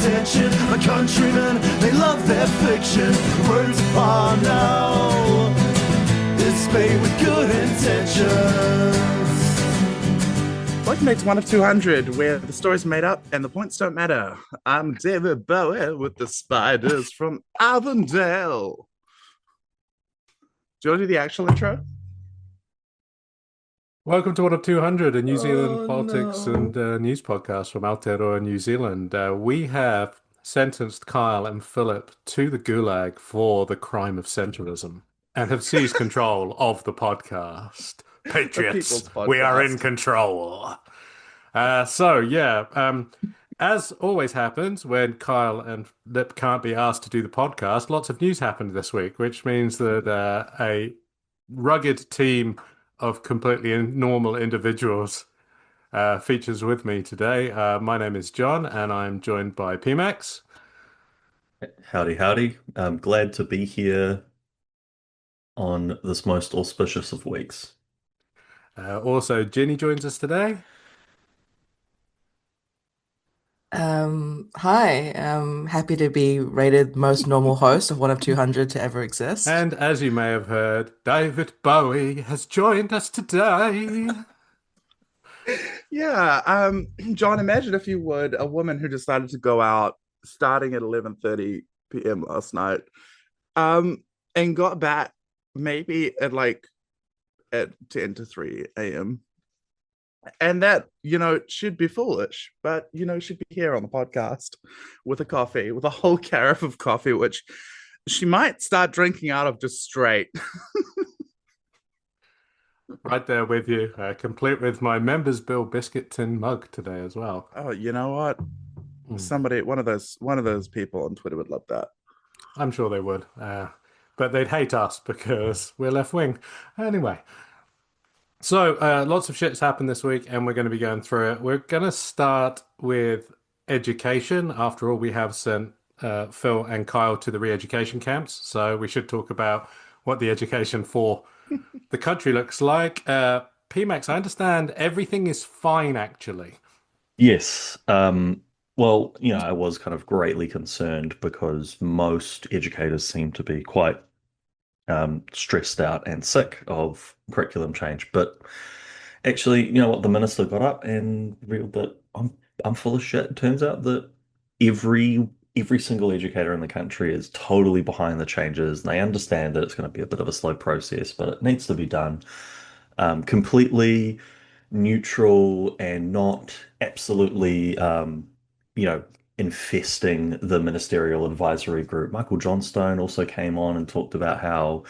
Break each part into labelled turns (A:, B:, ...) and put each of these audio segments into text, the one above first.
A: attention. My countrymen, they love their fiction. Words upon now, it's made with good intentions.
B: Welcome back to 1 of 200, where the story's made up and the points don't matter. I'm David Bowie with the Spiders from Avondale. Do you want to do the actual intro?
C: Welcome to 1 of 200, a New Zealand politics and news podcast from Aotearoa, New Zealand. We have sentenced Kyle and Philip to the gulag for the crime of centrism and have seized control of the podcast. Patriots,
B: People's
C: we are
B: Podcast.
C: in control. As always happens when Kyle and Lip can't be asked to do the podcast, lots of news happened this week, which means that a rugged team of completely normal individuals features with me today. My name is John, and I'm joined by Pmax.
D: Howdy, howdy. I'm glad to be here on this most auspicious of weeks.
C: Also, Ginny joins us today.
E: Hi, happy to be rated most normal host of 1 of 200 to ever exist.
C: And as you may have heard, David Bowie has joined us today.
B: Yeah, John, imagine if you would, a woman who decided to go out starting at 11:30 p.m. last night, and got back maybe at 10 to 3 a.m. And that, should be foolish, but, should be here on the podcast with a coffee, with a whole carafe of coffee, which she might start drinking out of just straight.
C: Right there with you, complete with my Members Bill biscuit tin mug today as well.
B: Oh, you know what? Somebody, one of those people on Twitter would love that.
C: I'm sure they would, but they'd hate us because we're left wing. Anyway, so lots of shit's happened this week, and we're going to be going through it. We're going to start with education. After all, we have sent Phil and Kyle to the re-education camps, so we should talk about what the education for the country looks like. Pmax, I understand everything is fine, actually.
D: Yes. Well, I was kind of greatly concerned because most educators seem to be quite stressed out and sick of curriculum change. But actually, you know what? The minister got up and revealed that I'm full of shit. It turns out that every single educator in the country is totally behind the changes, and they understand that it's going to be a bit of a slow process, but it needs to be done completely neutral and not absolutely, infesting the ministerial advisory group. Michael Johnstone also came on and talked about how,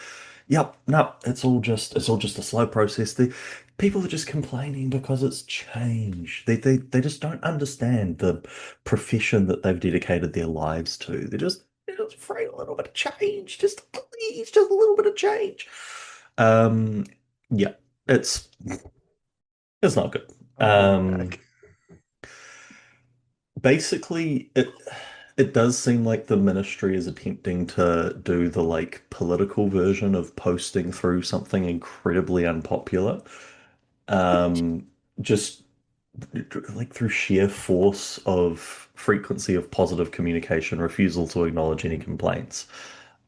D: yep, no, it's all just a slow process. The people are just complaining because it's change. They just don't understand the profession that they've dedicated their lives to. They're just afraid a little bit of change. Just please, just a little bit of change. Yeah, it's not good. Basically, it does seem like the ministry is attempting to do the political version of posting through something incredibly unpopular. Just through sheer force of frequency of positive communication, refusal to acknowledge any complaints,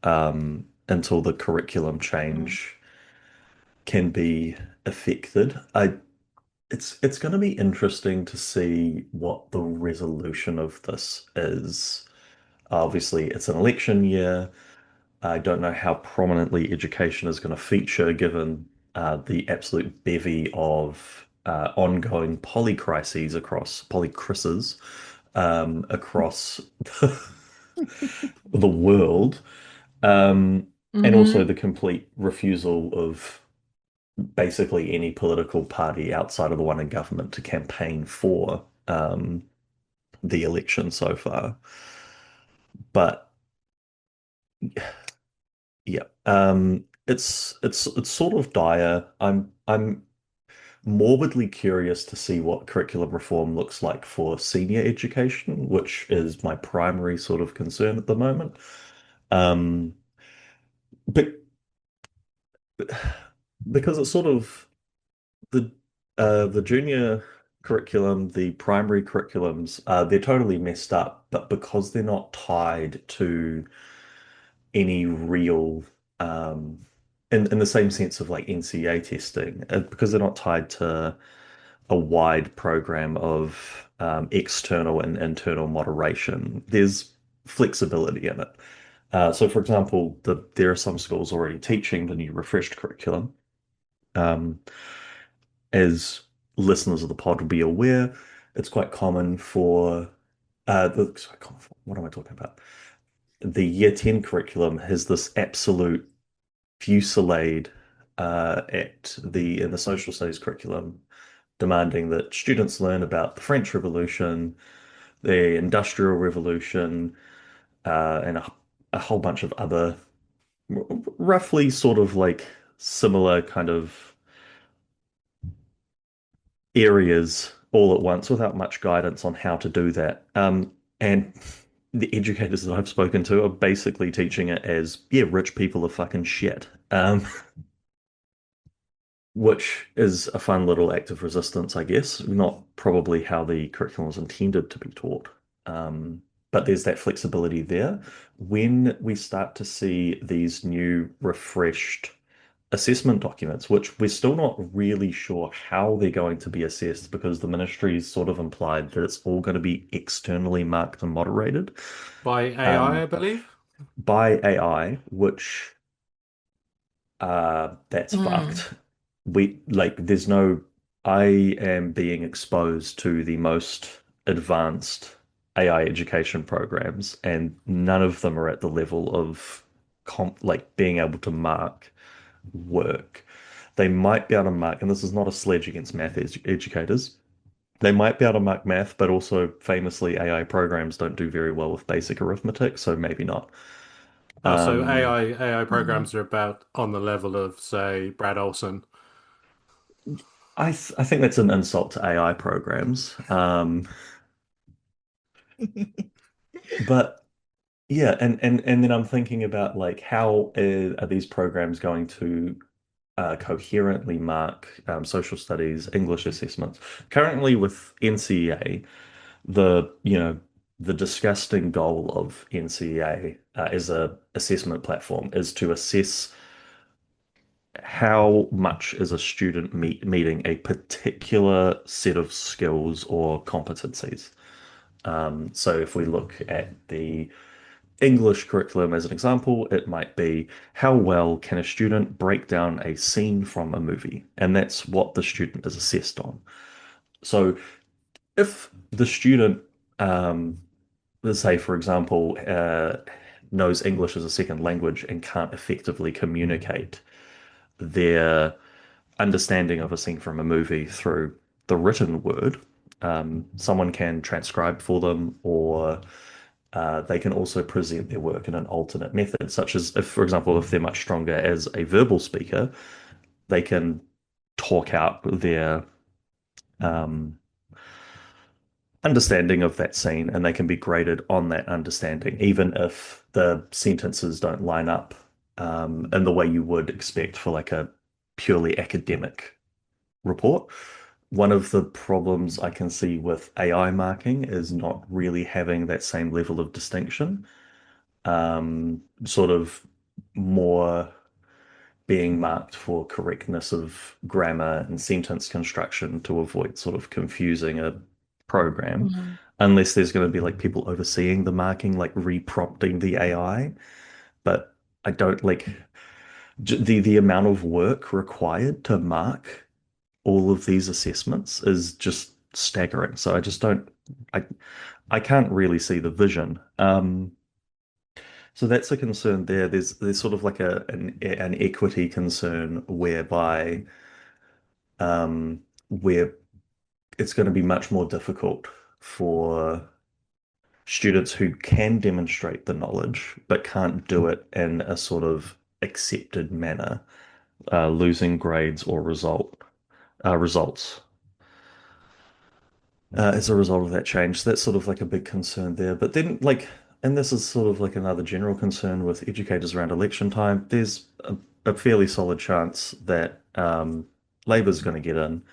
D: until the curriculum change can be effected. It's going to be interesting to see what the resolution of this is. Obviously, it's an election year. I don't know how prominently education is going to feature given the absolute bevy of ongoing polycrises polycrises across the world, and also the complete refusal of basically any political party outside of the one in government to campaign for the election so far. But yeah, it's sort of dire. I'm morbidly curious to see what curriculum reform looks like for senior education, which is my primary sort of concern at the moment. But because it's sort of the junior curriculum, the primary curriculums, they're totally messed up, but because they're not tied to any real, um, in the same sense of like NCEA testing, because they're not tied to a wide program of external and internal moderation, there's flexibility in it. So, for example, there are some schools already teaching the new refreshed curriculum. Um, as listeners of the pod will be aware, it's quite common for what am I talking about? The Year 10 curriculum has this absolute fusillade in the social studies curriculum, demanding that students learn about the French Revolution, the Industrial Revolution, and a whole bunch of other roughly sort of like similar kind of areas all at once without much guidance on how to do that. And the educators that I've spoken to are basically teaching it as, yeah, rich people are fucking shit. Which is a fun little act of resistance, I guess. Not probably how the curriculum was intended to be taught. But there's that flexibility there. When we start to see these new refreshed assessment documents, which we're still not really sure how they're going to be assessed because the ministry's sort of implied that it's all going to be externally marked and moderated
C: By AI, I
D: um,
C: believe.
D: by AI, which that's
E: Mm.
D: fucked. We like there's no I am being exposed to the most advanced AI education programs, and none of them are at the level of like being able to mark work. They might be able to mark, and this is not a sledge against math educators. They might be able to mark math, but also famously AI programs don't do very well with basic arithmetic, so maybe not.
C: Oh, so
D: Um,
C: AI
E: Mhm.
C: programs are about on the level of, say, Brad Olson.
D: I think that's an insult to AI programs. But yeah, and then I'm thinking about like how are these programs going to coherently mark social studies, English assessments? Currently with NCEA, the disgusting goal of NCEA as a assessment platform is to assess how much is a student meeting a particular set of skills or competencies. So if we look at the English curriculum as an example, it might be how well can a student break down a scene from a movie? And that's what the student is assessed on. So if the student, um, let's say, for example, knows English as a second language and can't effectively communicate their understanding of a scene from a movie through the written word, someone can transcribe for them, or they can also present their work in an alternate method, such as if, for example, if they're much stronger as a verbal speaker, they can talk out their um, understanding of that scene and they can be graded on that understanding, even if the sentences don't line up in the way you would expect for like a purely academic report. One of the problems I can see with AI marking is not really having that same level of distinction, sort of more being marked for correctness of grammar and sentence construction to avoid sort of confusing a program,
E: Mhm.
D: unless there's going to be like people overseeing the marking, like reprompting the AI. But I don't like the amount of work required to mark all of these assessments is just staggering. So I just don't I I can't really see the vision. So that's a concern there. There's sort of like an equity concern where it's going to be much more difficult for students who can demonstrate the knowledge but can't do it in a sort of accepted manner, losing grades or results as a result of that change. So that's sort of like a big concern there. But then, like, and this is sort of like another general concern with educators around election time. There's a fairly solid chance that Labour's going to get in,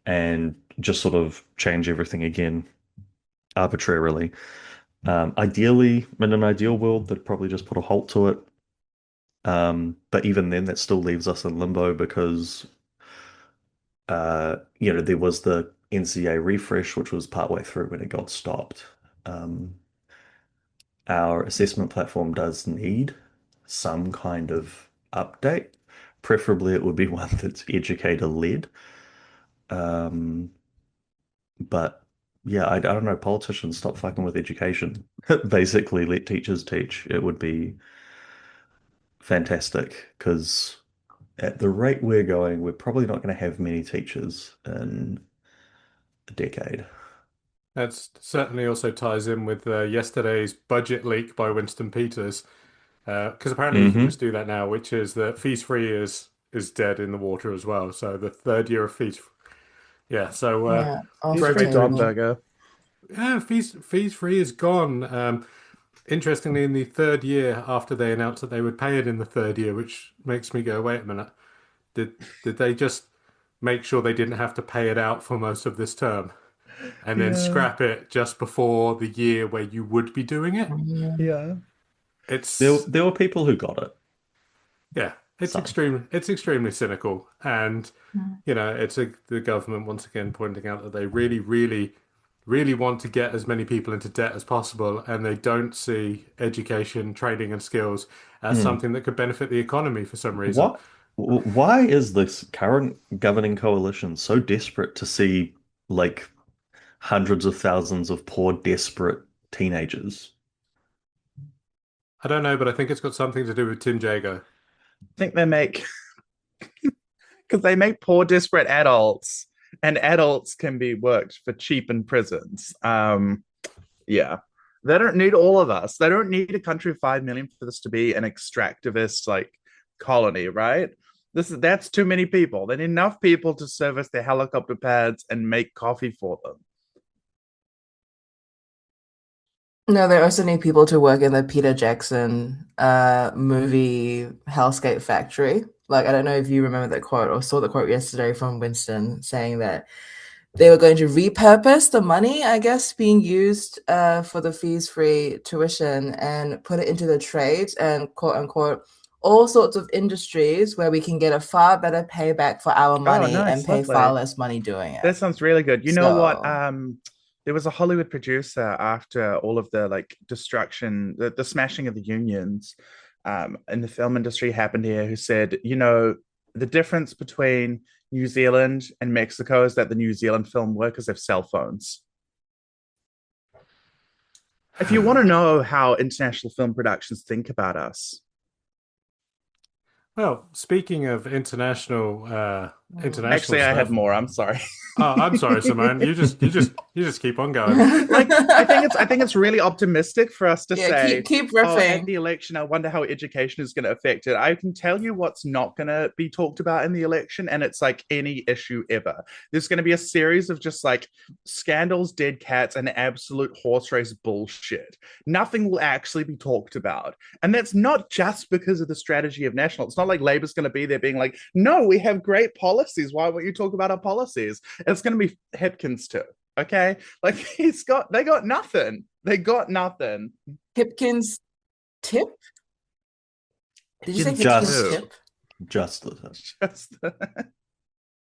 D: and just sort of change everything again arbitrarily. Ideally, in an ideal world, they'd probably just put a halt to it. But even then, that still leaves us in limbo because, there was the NCA refresh, which was partway through when it got stopped. Um, our assessment platform does need some kind of update. Preferably, it would be one that's educator-led. Um, but yeah, I don't know. Politicians stop fucking with education. Basically, let teachers teach. It would be fantastic because at the rate we're going, we're probably not going to have many teachers in a decade.
C: That certainly also ties in with yesterday's budget leak by Winston Peters, because apparently you can
D: Hmm.
C: just do that now, which is that fees free is dead in the water as well. So the third year of fees, yeah. So
E: Yeah,
B: He's
E: off
C: great
B: free
C: way to
E: table.
B: Dogburger.
C: yeah, fees free is gone. Interestingly, in the third year after they announced that they would pay it in the third year, which makes me go, wait a minute, did did they just make sure they didn't have to pay it out for most of this term and then
B: Yeah,
C: scrap it just before the year where you would be doing it?
E: Mm.
B: yeah.
D: There,
C: It's
D: there were people who got it.
C: yeah,
D: Some.
C: it's extremely cynical, and it's the government once again pointing out that they really, really, really want to get as many people into debt as possible, and they don't see education, training, and skills as
D: Hmm.
C: something that could benefit the economy for some reason.
D: What? Why is this current governing coalition so desperate to see like hundreds of thousands of poor, desperate teenagers?
C: I don't know, but I think it's got something to do with Tim Jago.
B: I think they make because they make poor, desperate adults, and adults can be worked for cheap in prisons. Yeah. They don't need all of us. They don't need a country of 5 million for this to be an extractivist like colony, right? That's too many people. They need enough people to service their helicopter pads and make coffee for them.
E: No, they also need people to work in the Peter Jackson movie Hellscape Factory. Like, I don't know if you remember that quote or saw the quote yesterday from Winston saying that they were going to repurpose the money, I guess, being used for the fees-free tuition and put it into the trades and quote unquote all sorts of industries where we can get a far better payback for our
B: Oh,
E: money and
B: nice,
E: pay far
B: lovely.
E: less money doing
B: That
E: it.
B: sounds really good. You know what?
E: So,
B: There was a Hollywood producer after all of the like destruction, the smashing of the unions, in the film industry happened here, who said, the difference between New Zealand and Mexico is that the New Zealand film workers have cell phones. If you want to know how international film productions think about us,
C: Well, speaking of international
B: actually, I had
C: stuff.
B: more. I'm sorry.
C: Oh, I'm sorry, Simone. You just keep on going.
B: Like, I think it's really optimistic for us to
E: yeah,
B: say,
E: keep
B: oh, at
E: riffing.
B: the election, I wonder how education is going to affect it. I can tell you what's not going to be talked about in the election, and it's like any issue ever. There's going to be a series of just like scandals, dead cats, and absolute horse race bullshit. Nothing will actually be talked about. And that's not just because of the strategy of National. It's not like Labour's going to be there being like, no, we have great policies. Why won't you talk about our policies? It's going to be Hipkins too. Okay. Like they got nothing. They got nothing.
E: Hipkins tip? Did you say
B: Hipkins
E: Hipkins
B: too.
D: Just,
E: tip?
D: just the
B: Just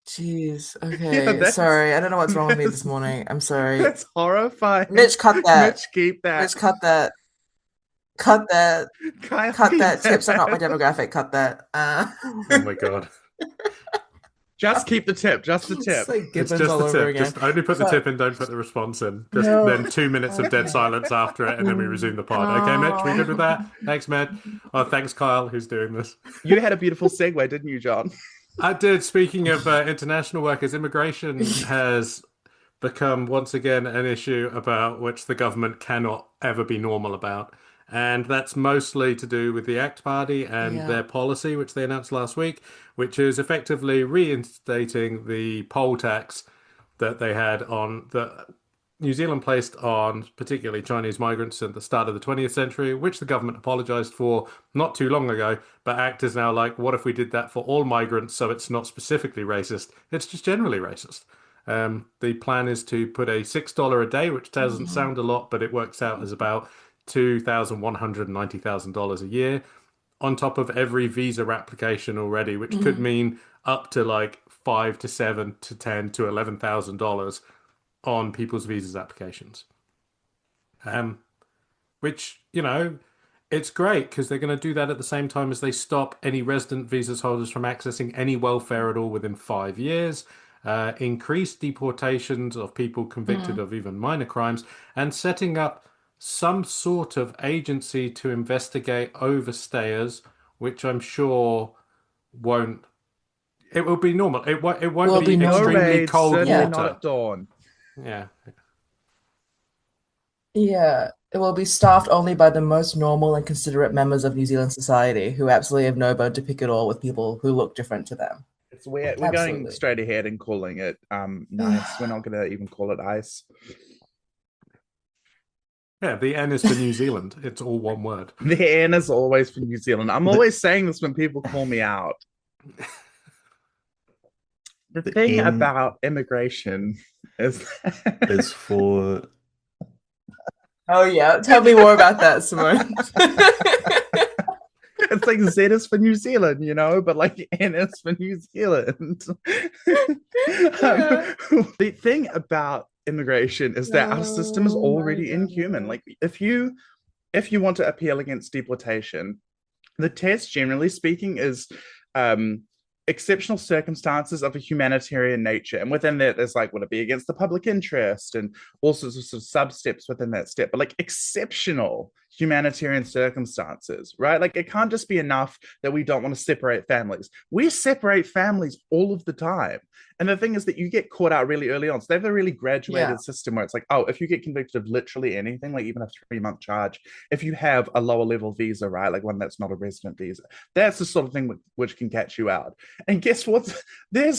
E: Jeez.
B: yeah,
E: Okay. Sorry. I don't know what's wrong with me this morning. I'm sorry.
B: that's horrifying.
E: Mitch, cut that.
B: Mitch, keep that.
E: Mitch, cut that. Cut that.
B: Kyle,
E: Cut
B: keep
E: that. Tips are not my
B: that.
E: demographic. Cut that.
C: Oh my God.
B: Just keep the tip. Just the
E: It's
B: tip.
E: like
C: It's
E: Gibbons
C: just
E: all
C: the
E: over
C: tip.
E: again.
C: Just only put the
E: But
C: tip in, don't put the response in. Just
E: no.
C: then 2 minutes of dead
E: Okay.
C: silence after it, and then we resume the pod. Okay, Mitch, we good with that? Thanks, Mitch. Oh, thanks, Kyle, who's doing this.
B: You had a beautiful segue, didn't you, John?
C: I did. Speaking of international workers, immigration has become once again an issue about which the government cannot ever be normal about. And that's mostly to do with the ACT Party and
E: Yeah.
C: their policy, which they announced last week, which is effectively reinstating the poll tax that they had on the New Zealand placed on particularly Chinese migrants at the start of the 20th century, which the government apologized for not too long ago. But ACT is now like, what if we did that for all migrants so it's not specifically racist? It's just generally racist. The plan is to put a $6 a day, which doesn't sound a lot, but it works out as about $2,190,000 a year, on top of every visa application already, which could mean up to like $5 to $7 to $10 to $11,000 on people's visas applications. Which, it's great because they're going to do that at the same time as they stop any resident visas holders from accessing any welfare at all within 5 years, increase deportations of people convicted of even minor crimes, and setting up some sort of agency to investigate overstayers, which I'm sure won't. It will be normal. It won't
E: Will
C: be
E: be normal.
B: No
C: extremely
B: raids,
C: cold
B: certainly
C: water.
B: not at dawn.
C: Yeah.
E: Yeah, it will be staffed only by the most normal and considerate members of New Zealand society who absolutely have no bone to pick at all with people who look different to them.
B: We're going
E: Absolutely.
B: straight ahead and calling it nice. We're not going to even call it ice.
C: Yeah, the N is for New Zealand. It's all one word.
B: The N is always for New Zealand. I'm always saying this when people call me out. The thing
D: N
B: about immigration is
D: is for
E: Oh yeah, tell me more about that, Simone.
B: it's like Z is for New Zealand, but like N is for New Zealand. The thing about immigration is that our system is already inhuman. Like if you want to appeal against deportation, the test, generally speaking, is exceptional circumstances of a humanitarian nature. And within that, there's like, would it be against the public interest and all sorts of sub-steps within that step, but like exceptional humanitarian circumstances, right? Like it can't just be enough that we don't want to separate families. We separate families all of the time. And the thing is that you get caught out really early on. So they have a really graduated system where it's like, oh, if you get convicted of literally anything, like even a 3-month charge, if you have a lower level visa, right, like one that's not a resident visa, that's the sort of thing which can catch you out. And guess what? There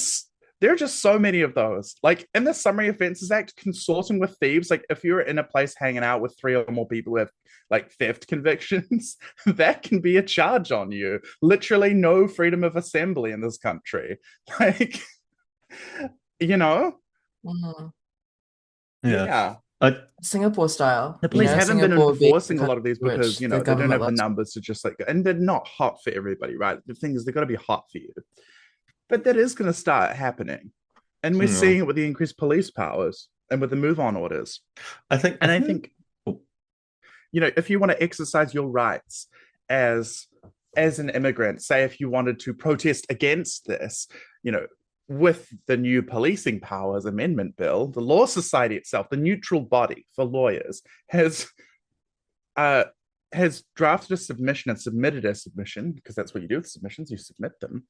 B: are just so many of those. Like in the Summary Offences Act, consorting with thieves, like if you're in a place hanging out with 3 or more people who have like theft convictions, that can be a charge on you. Literally no freedom of assembly in this country. Like,
E: Mhm.
D: yeah.
E: Singapore style.
B: The police haven't been
E: Singapore being
B: enforcing a lot of these
E: which
B: because,
E: the
B: they don't
E: government
B: have the
E: loves.
B: numbers to just like, and they're not hot for everybody, right? The thing is, they've got to be hot for you. But that is going to start happening. And we're seeing it with the increased police powers and with the move-on orders.
D: I think,
B: if you want to exercise your rights as an immigrant, say if you wanted to protest against this, with the new policing powers amendment bill, the Law Society itself, the neutral body for lawyers, has drafted a submission and submitted a submission, because that's what you do with submissions, you submit them,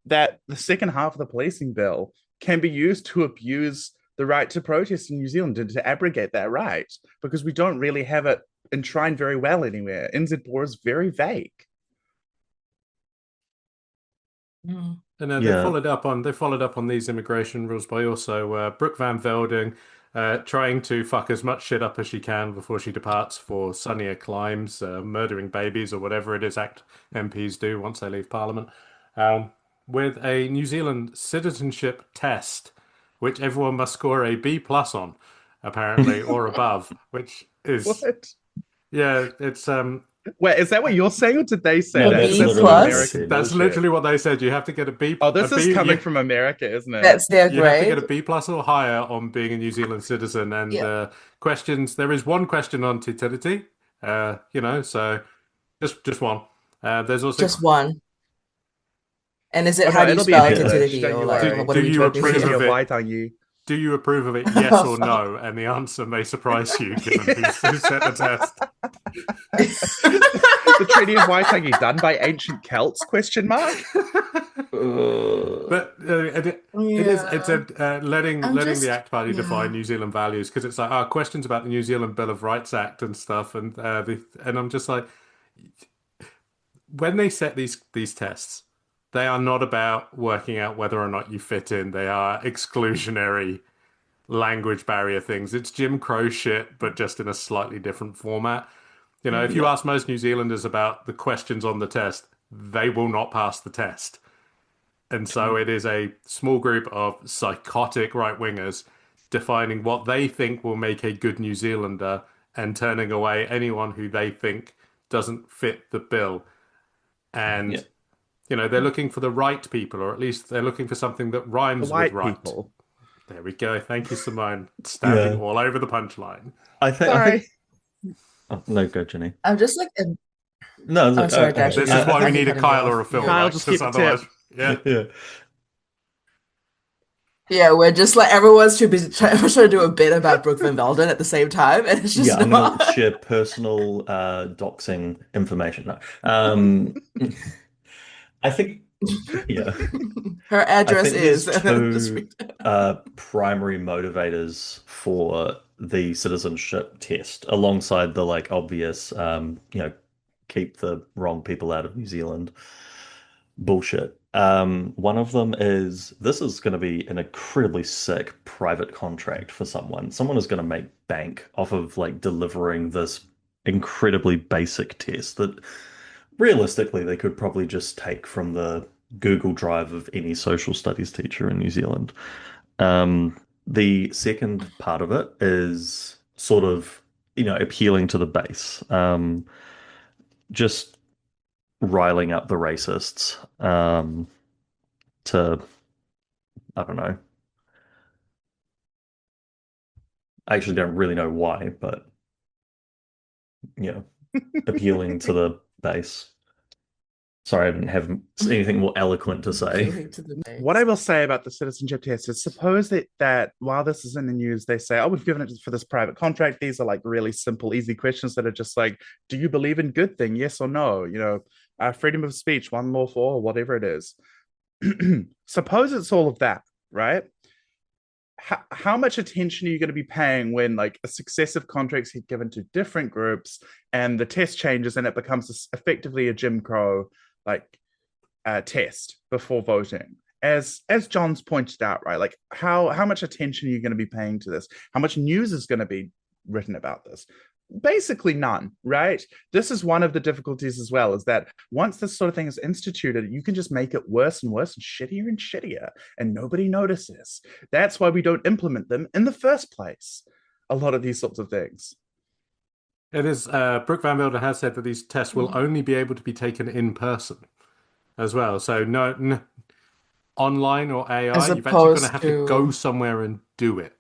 B: that the second half of the policing bill can be used to abuse the right to protest in New Zealand and to abrogate that right, because we don't really have it enshrined very well anywhere. NZ4 is very vague.
E: Mm.
C: And they followed up on these immigration rules by also Brooke Van Velding trying to fuck as much shit up as she can before she departs for sunnier climes, murdering babies or whatever it is ACT MPs do once they leave Parliament, with a New Zealand citizenship test, which everyone must score a B+ on, apparently, or above, which is
B: What?
C: Yeah, it's
B: Wait, is that what you're saying, or did they say
D: No,
B: that?
D: that's
E: B
B: That's
D: literally
B: what
E: plus?
B: America
D: said.
C: That's
B: does,
C: literally
B: yeah.
C: what they said. You have to get a B.
B: Oh, this
C: a
B: is
C: B,
B: coming
C: you,
B: from America, isn't it?
E: That's their
C: you have to
E: grade.
C: get a B+ or higher on being a New Zealand citizen. And questions. There is one question on titillity. So just one. There's also
E: Just one. And is it
B: Oh,
E: how
B: no,
E: do you
B: it'll be
E: spell
B: in English,
E: titillity
B: don't
E: or
B: you
E: like
B: worry.
E: what are we
C: Do you
E: talking
C: approve
B: Treaty
C: of
B: of
C: it?
B: Waitangi.
C: Do you approve of it? Yes or no? And the answer may surprise you, given who set the test.
B: The Treaty of Waitangi, done by ancient Celts? Question mark.
C: But it's letting the ACT Party define New Zealand values, because it's like questions about the New Zealand Bill of Rights Act and stuff, and I'm just like, when they set these tests, they are not about working out whether or not you fit in. They are exclusionary language barrier things. It's Jim Crow shit, but just in a slightly different format. If you ask most New Zealanders about the questions on the test, they will not pass the test. And so it is a small group of psychotic right-wingers defining what they think will make a good New Zealander and turning away anyone who they think doesn't fit the bill. And,
D: Yeah.
C: they're looking for the right people, or at least they're looking for something that
B: The
C: rhymes with
B: white
C: right.
B: people.
C: There we go. Thank you, Simone. Stamping
D: Yeah.
C: all over the punchline.
D: I think.
B: Sorry.
D: Oh, no, go, Ginny.
E: I'm just like,
D: No,
E: oh, sorry, Dash.
C: This is why we need a
E: cutting me
C: Kyle
E: off.
C: or a Phil,
B: Kyle,
C: right?
B: just
C: 'Cause
B: keep the
C: otherwise,
B: tip.
C: yeah.
D: Yeah.
E: Yeah, we're just like everyone's too busy trying to do a bit about Brooke Van Velden at the same time, and it's just
D: Yeah, I'm going
E: not.
D: to share personal doxing information. No. I think, yeah,
E: Her
D: I
E: address
D: think
E: is.
D: there's
E: And then just
D: two primary motivators for the citizenship test, alongside the like obvious, keep the wrong people out of New Zealand bullshit. One of them is this is going to be an incredibly sick private contract for someone. Someone is going to make bank off of like delivering this incredibly basic test that realistically they could probably just take from the Google Drive of any social studies teacher in New Zealand. The second part of it is sort of, appealing to the base. Just riling up the racists to, I don't know. I actually don't really know why, but appealing to the base. Sorry, I didn't have anything more eloquent to say.
E: appealing to the
B: What I will say about the citizenship test is suppose that while this is in the news, they say, oh, we've given it for this private contract. These are like really simple, easy questions that are just like, do you believe in good thing? Yes or no? Freedom of speech, one law for all, whatever it is. Suppose it's all of that, right? How much attention are you going to be paying when like a successive contracts get given to different groups and the test changes and it becomes effectively a Jim Crow like test before voting? As John's pointed out, right? Like how much attention are you going to be paying to this? How much news is going to be written about this? Basically none, right? This is one of the difficulties as well, is that once this sort of thing is instituted, you can just make it worse and worse and shittier, and nobody notices. That's why we don't implement them in the first place. A lot of these sorts of things.
C: It is. Brooke Van Wilder has said that these tests will only be able to be taken in person as well. So no online or AI.
E: As
C: You've actually going to
E: opposed
C: have to go
E: to
C: somewhere and do it.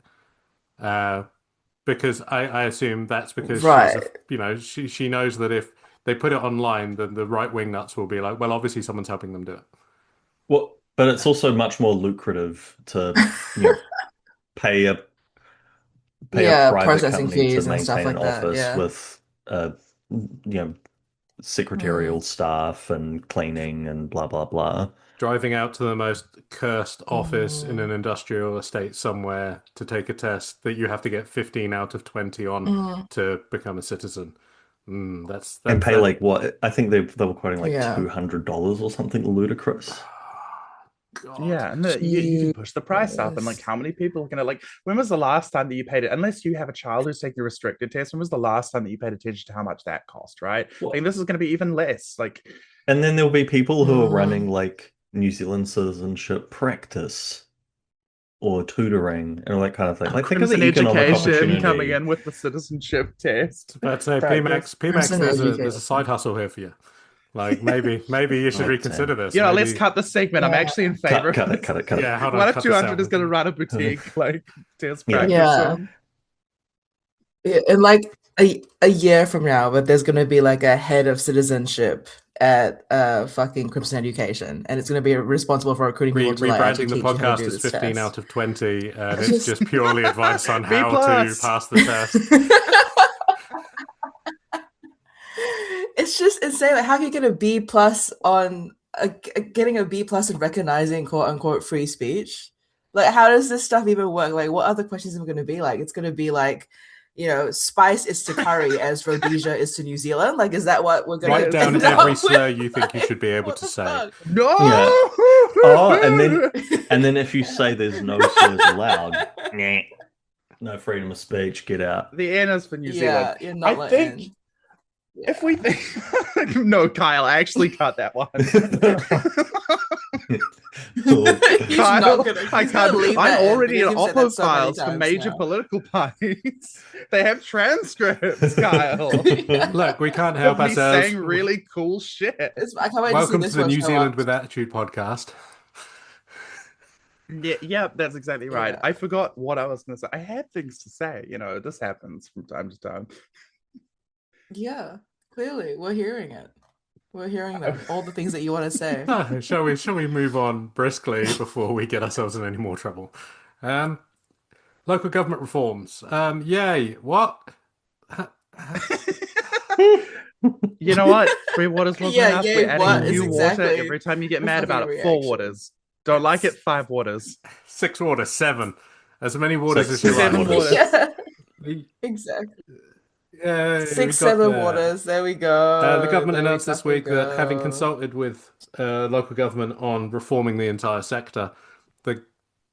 C: Because I assume that's because
E: right.
C: she knows that if they put it online, then the right wing nuts will be like, well, obviously someone's helping them do it.
D: Well, but it's also much more lucrative to pay a private
E: processing
D: company to
E: fees and stuff
D: maintain an
E: like that.
D: office
E: Yeah.
D: with secretarial staff and cleaning and blah blah blah.
C: Driving out to the most cursed office in an industrial estate somewhere to take a test that you have to get 15 out of 20 on to become a citizen. That's
D: And pay
C: that-
D: like what? I think they were quoting like
E: Yeah.
D: $200 or something ludicrous.
C: God.
B: Yeah, and you can push the price up, and like how many people are gonna like? When was the last time that you paid it? Unless you have a child who's taking the restricted test, when was the last time that you paid attention to how much that cost? Right?
D: Well,
B: Like this is gonna be even less. Like,
D: and then there'll be people who are running like New Zealand citizenship practice or tutoring and all that kind of thing. Like think of the
B: crimson
D: economic
B: education
D: opportunity
B: coming in with the citizenship test.
C: But
B: Practice.
C: Pmax,
E: Person
C: there's a
E: educated.
C: side hustle here for you. Like maybe you should
D: Oh,
C: reconsider
D: damn.
C: this.
B: Let's
C: Maybe-
B: cut this segment. I'm
E: Yeah.
B: actually in favor.
D: Cut
B: of
D: it, cut it, cut it.
C: Yeah, hold on.
B: One of
C: cut this
B: 200
C: out.
B: is going to run a boutique like test
D: Yeah.
B: practice.
E: Yeah. In like a year from now, but there's gonna be like a head of citizenship at fucking Crimson Education, and it's gonna be responsible for recruiting people to like actually
C: Rebranding the
E: teach you how to
C: podcast
E: do
C: as
E: this
C: 15
E: test.
C: out of 20, and it's just purely advice on
B: B
C: how to
B: plus.
C: pass the test.
E: It's just insane. Like, how can you get a B plus on getting a B plus and recognizing quote unquote free speech? Like, how does this stuff even work? Like, what other questions are going to be like? It's going to be like, spice is to curry as Rhodesia is to New Zealand. Like, is that what we're going
C: Write
E: to
C: down every slur you think you should be able
E: What
C: to
E: the
C: say.
E: fuck?
B: No.
D: Yeah. Oh, and then if you say there's no slurs allowed, nah, no freedom of speech, get out.
B: The N is for New
E: Yeah,
B: Zealand.
E: you're not
B: I
E: let
B: think
E: in.
B: if we think no, Kyle, I actually cut that one.
E: He's
B: Kyle,
E: not gonna.
B: I
E: He's gonna
B: can't.
E: leave
B: I'm
E: that in
B: already in
E: because you've said that
B: Oppo
E: so many
B: files for
E: times
B: major
E: now.
B: political parties. They have transcripts, Kyle,
C: Look, we can't
B: of
C: help
B: me
C: ourselves.
B: saying really cool shit.
E: I can't wait
C: Welcome
E: to
C: to
E: see
C: the
E: this
C: New
E: one show
C: Zealand
E: up.
C: with Attitude podcast.
B: Yeah, that's exactly right.
E: Yeah.
B: I forgot what I was going to say. I had things to say. This happens from time to time.
E: Yeah, clearly we're hearing it. We're hearing them. All the things that you want to say.
C: Shall we move on briskly before we get ourselves in any more trouble? Local government reforms. Yay. What?
B: You know what? 3 waters wasn't
E: Yeah,
B: enough.
E: yay,
B: We're adding
E: what
D: is
B: new water
E: exactly
B: every time you get
E: the
B: mad
E: fucking
B: about it. 4
E: reaction?
B: waters. Don't like it? 5 waters.
C: 6 waters, 7. As many waters as
D: Six,
C: you
D: six
C: like.
B: 7
D: waters.
B: waters.
E: Yeah, exactly.
C: Yay, we
E: 6,
C: got
E: 7
C: there.
E: waters. There we go.
C: The government
E: There we
C: announced this
E: fucking
C: week that having
E: go.
C: consulted with local government on reforming the entire sector,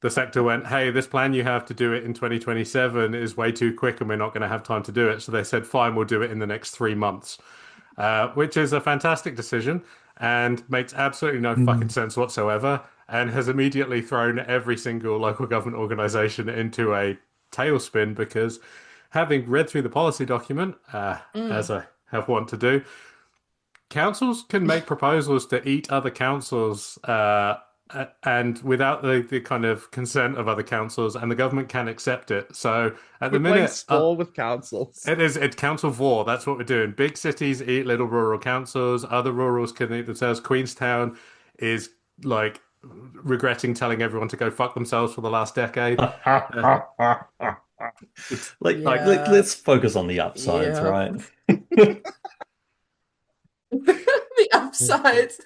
C: the sector went, hey, this plan you have to do it in 2027 is way too quick and we're not going to have time to do it. So they said, fine, we'll do it in the next 3 months, which is a fantastic decision and makes absolutely no fucking sense whatsoever and has immediately thrown every single local government organisation into a tailspin because having read through the policy document, as I have want to do, councils can make proposals to eat other councils and without the kind of consent of other councils, and the government can accept it. So at the
B: We're playing
C: minute,
B: sport with councils.
C: it's council war. That's what we're doing. Big cities eat little rural councils. Other rurals can eat themselves. Queenstown is like regretting telling everyone to go fuck themselves for the last decade.
D: Let's focus on the upsides,
E: Yeah.
D: right?
E: The upsides.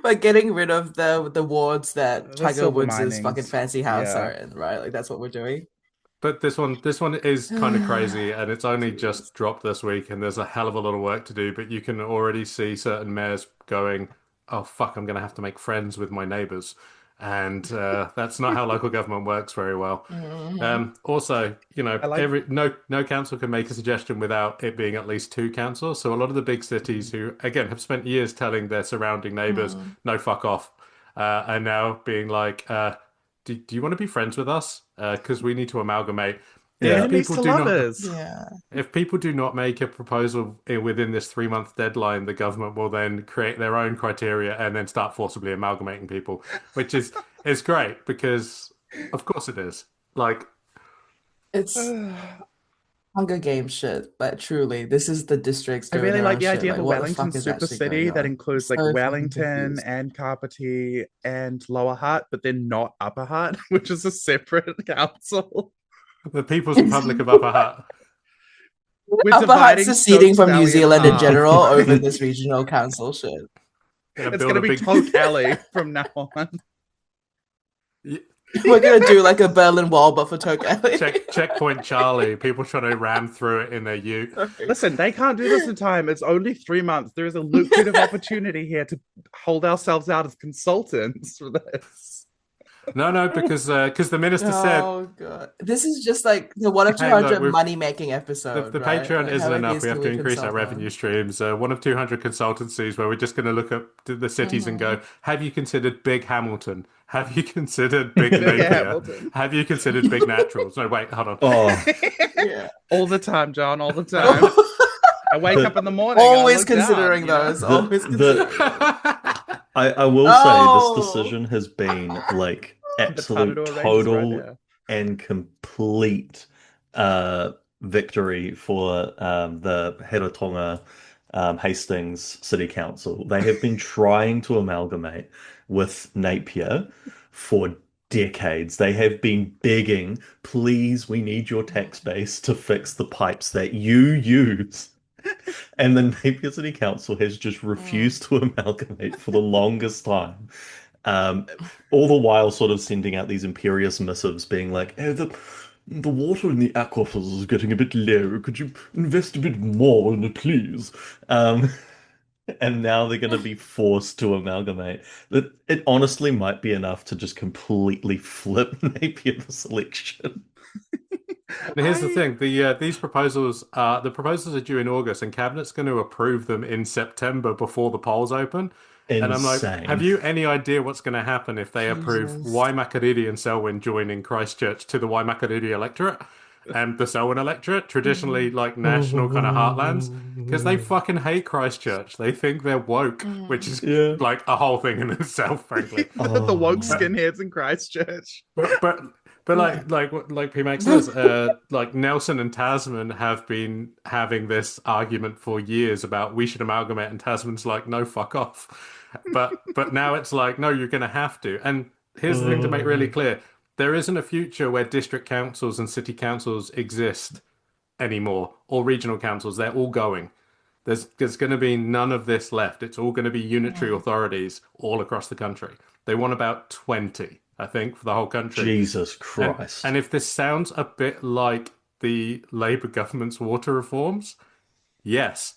E: By getting rid of the wards that
B: The
E: Tiger
B: silver
E: Woods'
B: linings.
E: fucking fancy house
B: Yeah.
E: are in, right? Like that's what we're doing.
C: But this one is kind of crazy, and it's only just dropped this week, and there's a hell of a lot of work to do. But you can already see certain mayors going, "Oh fuck, I'm going to have to make friends with my neighbours," and that's not how local government works very well. Also, no council can make a suggestion without it being at least 2 councils. So a lot of the big cities who, again, have spent years telling their surrounding neighbours, "No, fuck off," are now being like. Do you want to be friends with us? Because we need to amalgamate.
D: Yeah.
B: Enemies to lovers.
E: Yeah.
C: If people do not make a proposal within this 3-month deadline, the government will then create their own criteria and then start forcibly amalgamating people, which is great because, of course, it is. Like,
E: It's Hunger Games shit, but truly, this is the districts
B: I
E: doing
B: really
E: their
B: like
E: own
B: the
E: shit.
B: idea of
E: Like,
B: the
E: what the
B: Wellington
E: fuck is
B: super
E: actually
B: city
E: going
B: that
E: on?
B: includes
E: So
B: like
E: fucking
B: Wellington
E: confused.
B: and Carpety and Lower Hutt, but then not Upper Hutt, which is a separate council.
C: the People's Republic of Upper Hutt.
B: We're
E: Upper Hutt's
B: dividing
E: seceding
B: Stokes
E: from New
B: Valley in
E: Zealand in
B: half.
E: general over this regional council shit.
C: Gonna
B: It's
C: build
B: going to
C: a
B: be
C: big
B: Toke Alley from now on.
E: We're gonna do like a Berlin Wall, but for Toke Alley.
C: checkpoint Charlie. People trying to ram through it in their ute.
B: Listen, they can't do this in time. It's only 3 months. There is a lucrative opportunity here to hold ourselves out as consultants for this.
C: No, because the minister said
E: Oh god, this is just like the 1 of
C: Hey,
E: 200
C: look,
E: money making episode.
C: the
E: right?
C: Patreon
E: Like,
C: isn't
E: how many
C: enough.
E: these
C: We have
E: can
C: to
E: we
C: increase our
E: consult on?
C: revenue streams. 1 of 200 consultancies where we're just going to look at the cities and go, have you considered Big Hamilton? Have you considered Big Napier?
B: Hamilton.
C: Have you considered Big Naturals? No, wait, hold on.
D: Oh,
E: Yeah,
B: All the time, John, all the time. I wake up in the morning. and I
E: always
B: look down,
E: considering
B: you know?
E: those. Always considering.
D: I will say
E: Oh.
D: this decision has been like absolute
B: Tadador ranges
D: total
B: right there.
D: and complete victory for the Heratonga Hastings City Council. They have been trying to amalgamate with Napier for decades. They have been begging, please, we need your tax base to fix the pipes that you use. And the Napier City Council has just refused to amalgamate for the longest time. All the while sort of sending out these imperious missives being like, oh, the water in the aquifers is getting a bit low. Could you invest a bit more in it, please? And now they're going to be forced to amalgamate. It honestly might be enough to just completely flip Napier the selection.
C: Now, here's the thing: these proposals are due in August, and Cabinet's going to approve them in September before the polls open. And I'm like,
D: Insane.
C: have you any idea what's going to happen if they approve
E: Jesus.
C: Waimakariri and Selwyn joining Christchurch to the Waimakariri electorate and the Selwyn electorate, traditionally like national kind of heartlands? Because they fucking hate Christchurch. They think they're woke, which is
D: Yeah.
C: like a whole thing in itself, frankly.
B: The woke
D: Oh.
B: skinheads in Christchurch.
C: But like Pmax says, like Nelson and Tasman have been having this argument for years about we should amalgamate, and Tasman's like, no, fuck off. But now it's like, no, you're going to have to. And here's the thing to make really clear: there isn't a future where district councils and city councils exist anymore, or regional councils. They're all going. There's going to be none of this left. It's all going to be unitary authorities all across the country. They want about 20, I think, for the whole country.
D: Jesus
C: And,
D: Christ.
C: and if this sounds a bit like the Labour government's water reforms, yes,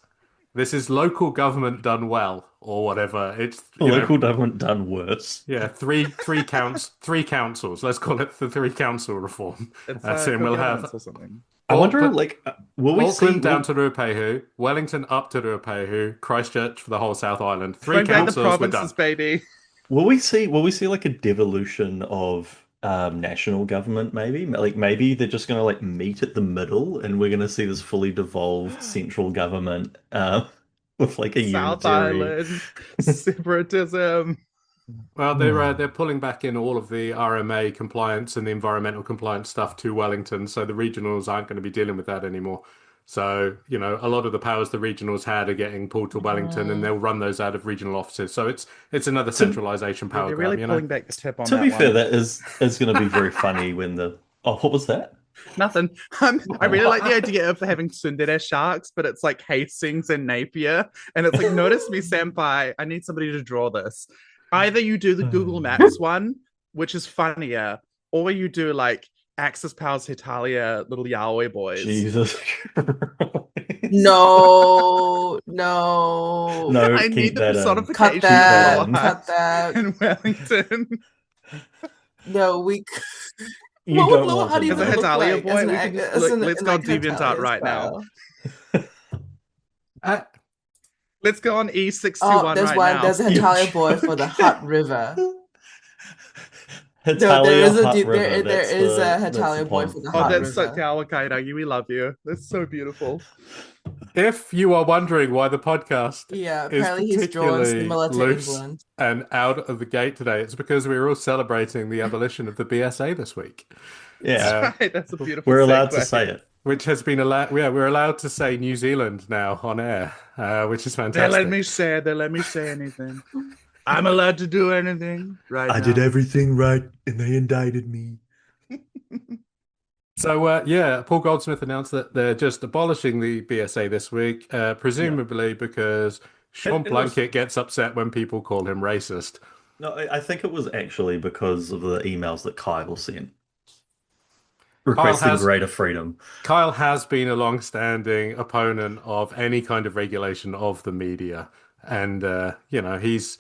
C: this is local government done well, or whatever. It's
D: Local government done worse.
C: yeah, three councils. Let's call it the three council reform.
B: It's
C: That's it. We'll have
B: or something.
D: I wonder, like, will we see?
C: Auckland down to Ruapehu, Wellington up to Ruapehu, Christchurch for the whole South Island. Three
B: Bring back the
C: councils, we're done.
B: provinces, baby.
D: Will we see? Will we see like a devolution of national government? Maybe, like maybe they're just going to like meet at the middle, and we're going to see this fully devolved central government with like a
B: South
D: unitary.
B: Island separatism.
C: Well, they're pulling back in all of the RMA compliance and the environmental compliance stuff to Wellington, so the regionals aren't going to be dealing with that anymore. So, a lot of the powers the regionals had are getting pulled to Wellington, and they'll run those out of regional offices. So it's another centralization power
B: They're
C: grab,
B: really pulling back the tip on
D: To
B: that
D: be
B: one.
D: fair, that is going to be very funny when the. Oh, what was that?
B: Nothing. I really like the idea of having tsundere sharks, but it's like Hastings and Napier, and it's like, notice me, senpai. I need somebody to draw this. Either you do the Google Maps one, which is funnier, or you do like Axis Powers Hitalia little yaoi boys.
D: Jesus.
E: No.
D: No,
B: I
D: keep
B: need the
D: that in.
B: personification
E: Cut that.
B: of
E: Cut that.
B: in Wellington.
E: No, we.
D: You
E: What would
D: don't
E: Lower
D: want
E: Hutt
D: to
B: As a
E: even
D: know.
E: look
B: Hitalia
E: like?
B: boy,
E: As an
B: we
E: ac-
B: can just
E: as
B: look,
E: an-
B: let's
E: in,
B: go
E: like,
B: DeviantArt
E: Hitalia's
B: right now.
E: style.
B: Let's go on E621
E: Oh, there's
B: right
E: one.
B: now.
E: There's a
D: You
E: Hitalia boy for the
D: joke.
E: Hutt River. No, there
D: Hitalia
E: is a
D: Hutt
E: dude.
D: River.
E: There
D: that's
E: is
D: the-
E: a
D: that's the
E: Hitalia boy
D: pond-
E: for the
B: Oh,
E: Hutt
B: that's so
E: River.
B: Kawakai, we love you. That's so beautiful.
C: If you are wondering why the podcast
E: Yeah,
C: is
E: apparently he's drawn
C: particularly
E: similar to
C: loose
E: England.
C: and out of the gate today, it's because we were all celebrating the abolition of the BSA this week.
D: Yeah,
B: Right, that's a beautiful
D: we're allowed to
B: segue.
D: say it.
C: Which has been allowed. Yeah, we're allowed to say New Zealand now on air, which is
B: They
C: fantastic.
B: let me say anything. I'm allowed to do anything right now.
D: everything right, and they indicted me.
C: So, yeah, Paul Goldsmith announced that they're just abolishing the BSA this week, presumably because Sean
D: It was-
C: Plunkett gets upset when people call him racist.
D: No, I think it was actually because of the emails that Kyle sent. Requesting
C: has-
D: greater freedom.
C: Kyle has been a long-standing opponent of any kind of regulation of the media, and he's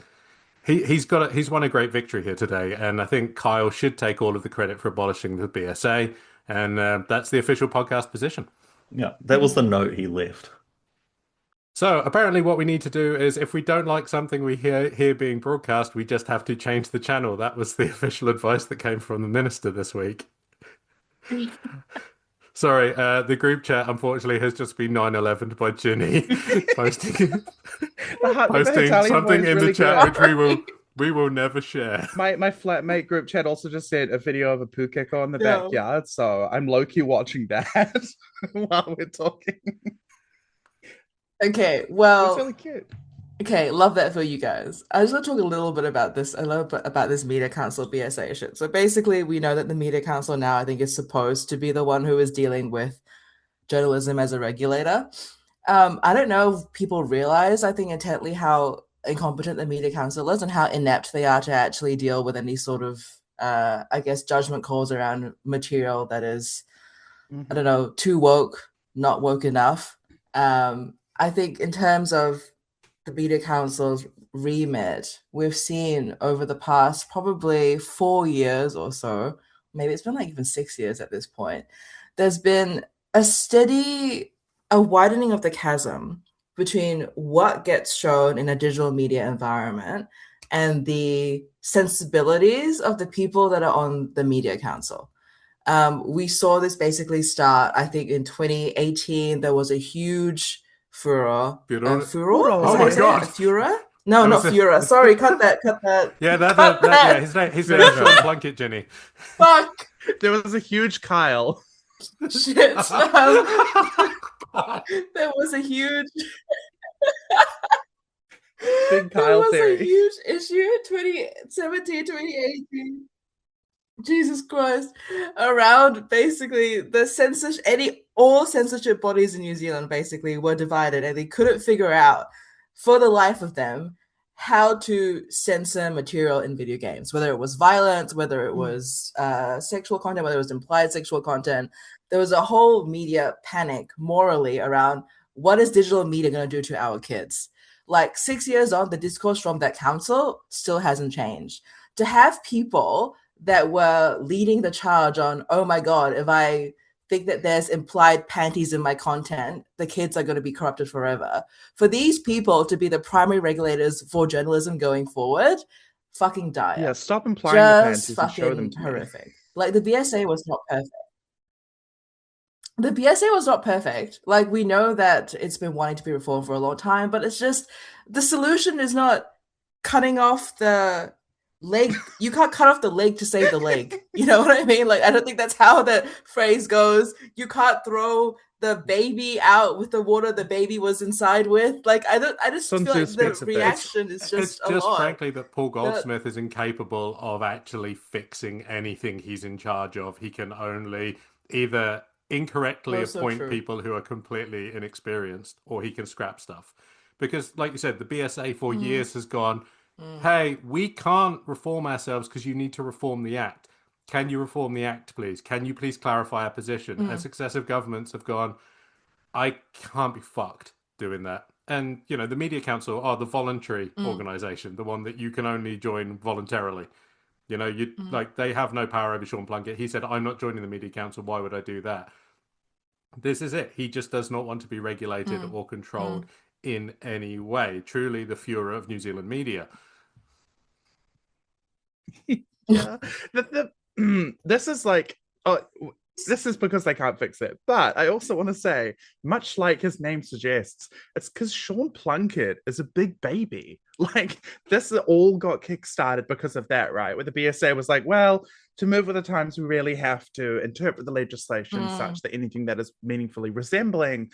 C: won a great victory here today, and I think Kyle should take all of the credit for abolishing the BSA, and that's the official podcast position.
D: Yeah, that was the note he left.
C: So apparently what we need to do is if we don't like something we hear being broadcast, we just have to change the channel. That was the official advice that came from the minister this week. Sorry, the group chat unfortunately has just been 9/11 by Ginny posting
B: Italian
C: something
B: boy is
C: in
B: really
C: the chat
B: good.
C: which we will never share.
B: My flatmate group chat also just sent a video of a pukeko in the
E: Yeah.
B: backyard, so I'm low-key watching that while we're talking.
E: Okay,
B: It's
E: well,
B: really cute.
E: okay, love that for you guys. I just want to talk a little bit about this Media Council BSA shit. So basically, we know that the Media Council now, I think, is supposed to be the one who is dealing with journalism as a regulator. I don't know if people realize, I think, intently how incompetent the Media Council is and how inept they are to actually deal with any sort of, I guess, judgment calls around material that is, I don't know, too woke, not woke enough. I think in terms of the Media Council's remit, we've seen over the past probably 4 years or so, maybe it's been like even 6 years at this point, there's been a widening of the chasm between what gets shown in a digital media environment and the sensibilities of the people that are on the media council. We saw this basically start, I think, in 2018. There was a huge furor.
C: Furor?
E: Furor?
B: Oh
E: Is that how
C: my
E: you say it?
C: God.
E: A furor? No,
C: That
E: not
C: was a-
E: furor. Sorry, cut that. Cut that.
C: Yeah,
E: Cut that.
C: yeah, his name's Sean Plunkett, Ginny.
E: Fuck.
B: There was a huge Kyle.
E: Shit. There was a huge.
B: Big
E: There
B: Kyle
E: was a
B: theory.
E: huge issue 2017, 2018. Jesus Christ. Around basically the censorship, all censorship bodies in New Zealand basically were divided, and they couldn't figure out for the life of them how to censor material in video games, whether it was violence, whether it was sexual content, whether it was implied sexual content. There was a whole media panic morally around what is digital media going to do to our kids. Like 6 years on, the discourse from that council still hasn't changed. To have people that were leading the charge on, oh my God, if I think that there's implied panties in my content, the kids are going to be corrupted forever. For these people to be the primary regulators for journalism going forward, fucking dire.
B: Yeah, stop implying the
E: Just
B: panties and show them
E: fucking
B: to me.
E: horrific. Like the BSA was not perfect. The BSA was not perfect. Like we know that it's been wanting to be reformed for a long time, but it's just the solution is not cutting off the leg. You can't cut off the leg to save the leg. You know what I mean? Like I don't think that's how that phrase goes. You can't throw the baby out with the water the baby was inside with. Like I just
B: Sun
E: feel like
B: Tzu's
E: the
B: pizza face.
E: reaction is
C: It's
E: just a
C: just
E: lot.
C: frankly that Paul Goldsmith is incapable of actually fixing anything he's in charge of. He can only either incorrectly
E: Oh, so
C: appoint
E: true.
C: people who are completely inexperienced, or he can scrap stuff. Because, like you said, the BSA for years has gone, hey, we can't reform ourselves because you need to reform the Act. Can you reform the Act, please? Can you please clarify our position? And successive governments have gone, I can't be fucked doing that. And, you know, the Media Council are the voluntary organization, the one that you can only join voluntarily. You know, you like they have no power over Sean Plunkett. He said, I'm not joining the Media Council. Why would I do that? This is it. He just does not want to be regulated or controlled in any way. Truly the furor of New Zealand media.
B: Yeah. This is like, this is because they can't fix it. But I also want to say, much like his name suggests, it's because Sean Plunkett is a big baby. Like, this all got kickstarted because of that, right? Where the BSA was like, well, to move with the times, we really have to interpret the legislation such that anything that is meaningfully resembling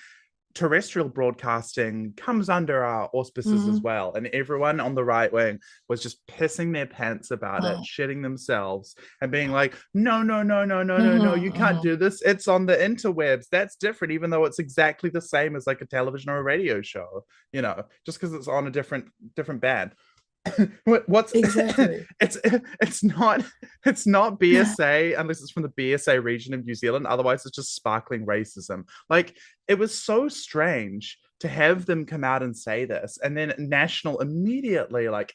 B: terrestrial broadcasting comes under our auspices as well. And everyone on the right wing was just pissing their pants about it, shitting themselves and being like, no, no, no, no, no, no, no, you can't do this. It's on the interwebs. That's different, even though it's exactly the same as like a television or a radio show, you know, just because it's on a different band. What's
E: Exactly.
B: it's not BSA unless it's from the BSA region of New Zealand. Otherwise, it's just sparkling racism. Like, it was so strange to have them come out and say this, and then National immediately, like,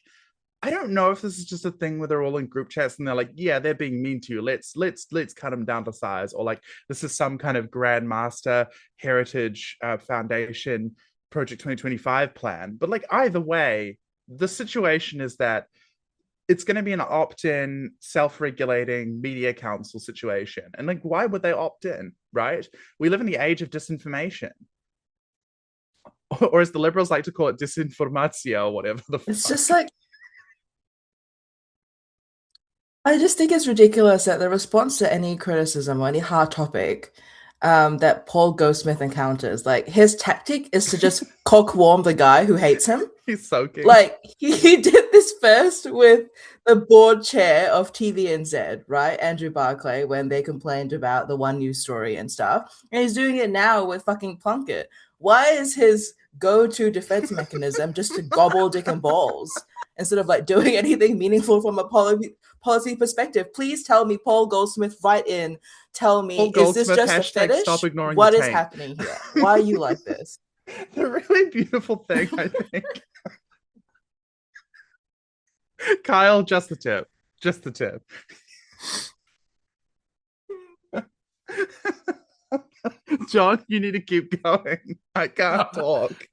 B: I don't know if this is just a thing where they're all in group chats and they're like, yeah, they're being mean to you. Let's cut them down to size, or like this is some kind of Grandmaster Heritage Foundation Project 2025 plan. But like either way, the situation is that it's going to be an opt-in, self-regulating media council situation. And like, why would they opt in, right? We live in the age of disinformation. Or as the liberals like to call it, disinformatio, or whatever the fuck.
E: It's just like, I just think it's ridiculous that the response to any criticism or any hard topic that Paul Goldsmith encounters, like his tactic is to just cock warm the guy who hates him.
B: He's soaking.
E: Like he did this first with the board chair of TVNZ, right? Andrew Barclay, when they complained about the One News story and stuff. And he's doing it now with fucking Plunkett. Why is his go-to defense mechanism just to gobble dick and balls instead of like doing anything meaningful from a policy perspective? Please tell me, Paul Goldsmith, write in, tell me,
B: Paul
E: is this
B: Goldsmith,
E: just a fetish?
B: stop ignoring
E: What
B: the
E: is
B: taint.
E: happening here? Why are you like this?
B: The really beautiful thing, I think. Kyle, just the tip. Just the tip. John, you need to keep going. I can't talk.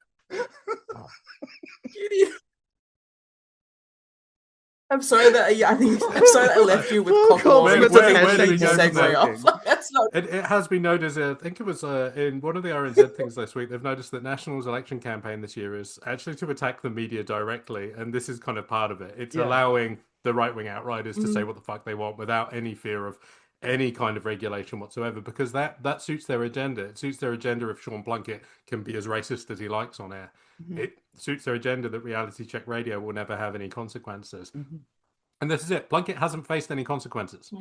E: I'm sorry that I'm sorry that I left you with
B: Poor
E: cock
B: Goldsmith
E: It's
C: where
E: like
C: do we
E: a
C: go from
E: segue
C: there?
E: off. Like, that's not.
C: It has been noticed, I think it was in one of the RNZ things this week, they've noticed that National's election campaign this year is actually to attack the media directly, and this is kind of part of it. It's
B: Yeah.
C: allowing the right-wing outriders to say what the fuck they want without any fear of any kind of regulation whatsoever, because that suits their agenda. It suits their agenda if Sean Blunkett can be as racist as he likes on air. It suits their agenda that Reality Check Radio will never have any consequences. And this is it. Blunkett hasn't faced any consequences.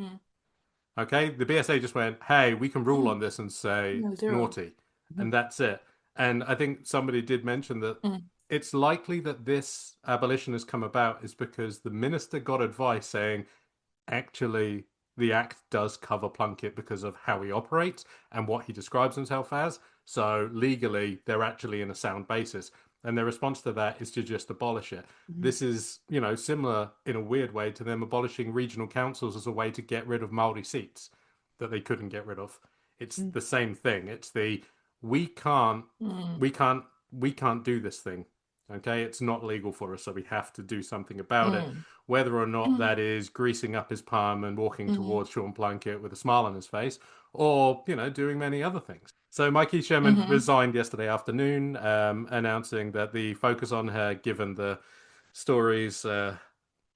C: Okay, the BSA just went, hey, we can rule on this and say
E: No, zero.
C: naughty. And that's it. And I think somebody did mention that it's likely that this abolition has come about is because the minister got advice saying, actually, the act does cover Plunkett because of how he operates and what he describes himself as. So legally, they're actually in a sound basis. And their response to that is to just abolish it. This is, similar in a weird way to them abolishing regional councils as a way to get rid of Maori seats that they couldn't get rid of. It's the same thing. It's the we can't do this thing. Okay, it's not legal for us, so we have to do something about it. Whether or not that is greasing up his palm and walking towards Sean Plunkett with a smile on his face, or doing many other things. So Mikey Sherman resigned yesterday afternoon, announcing that the focus on her, given the stories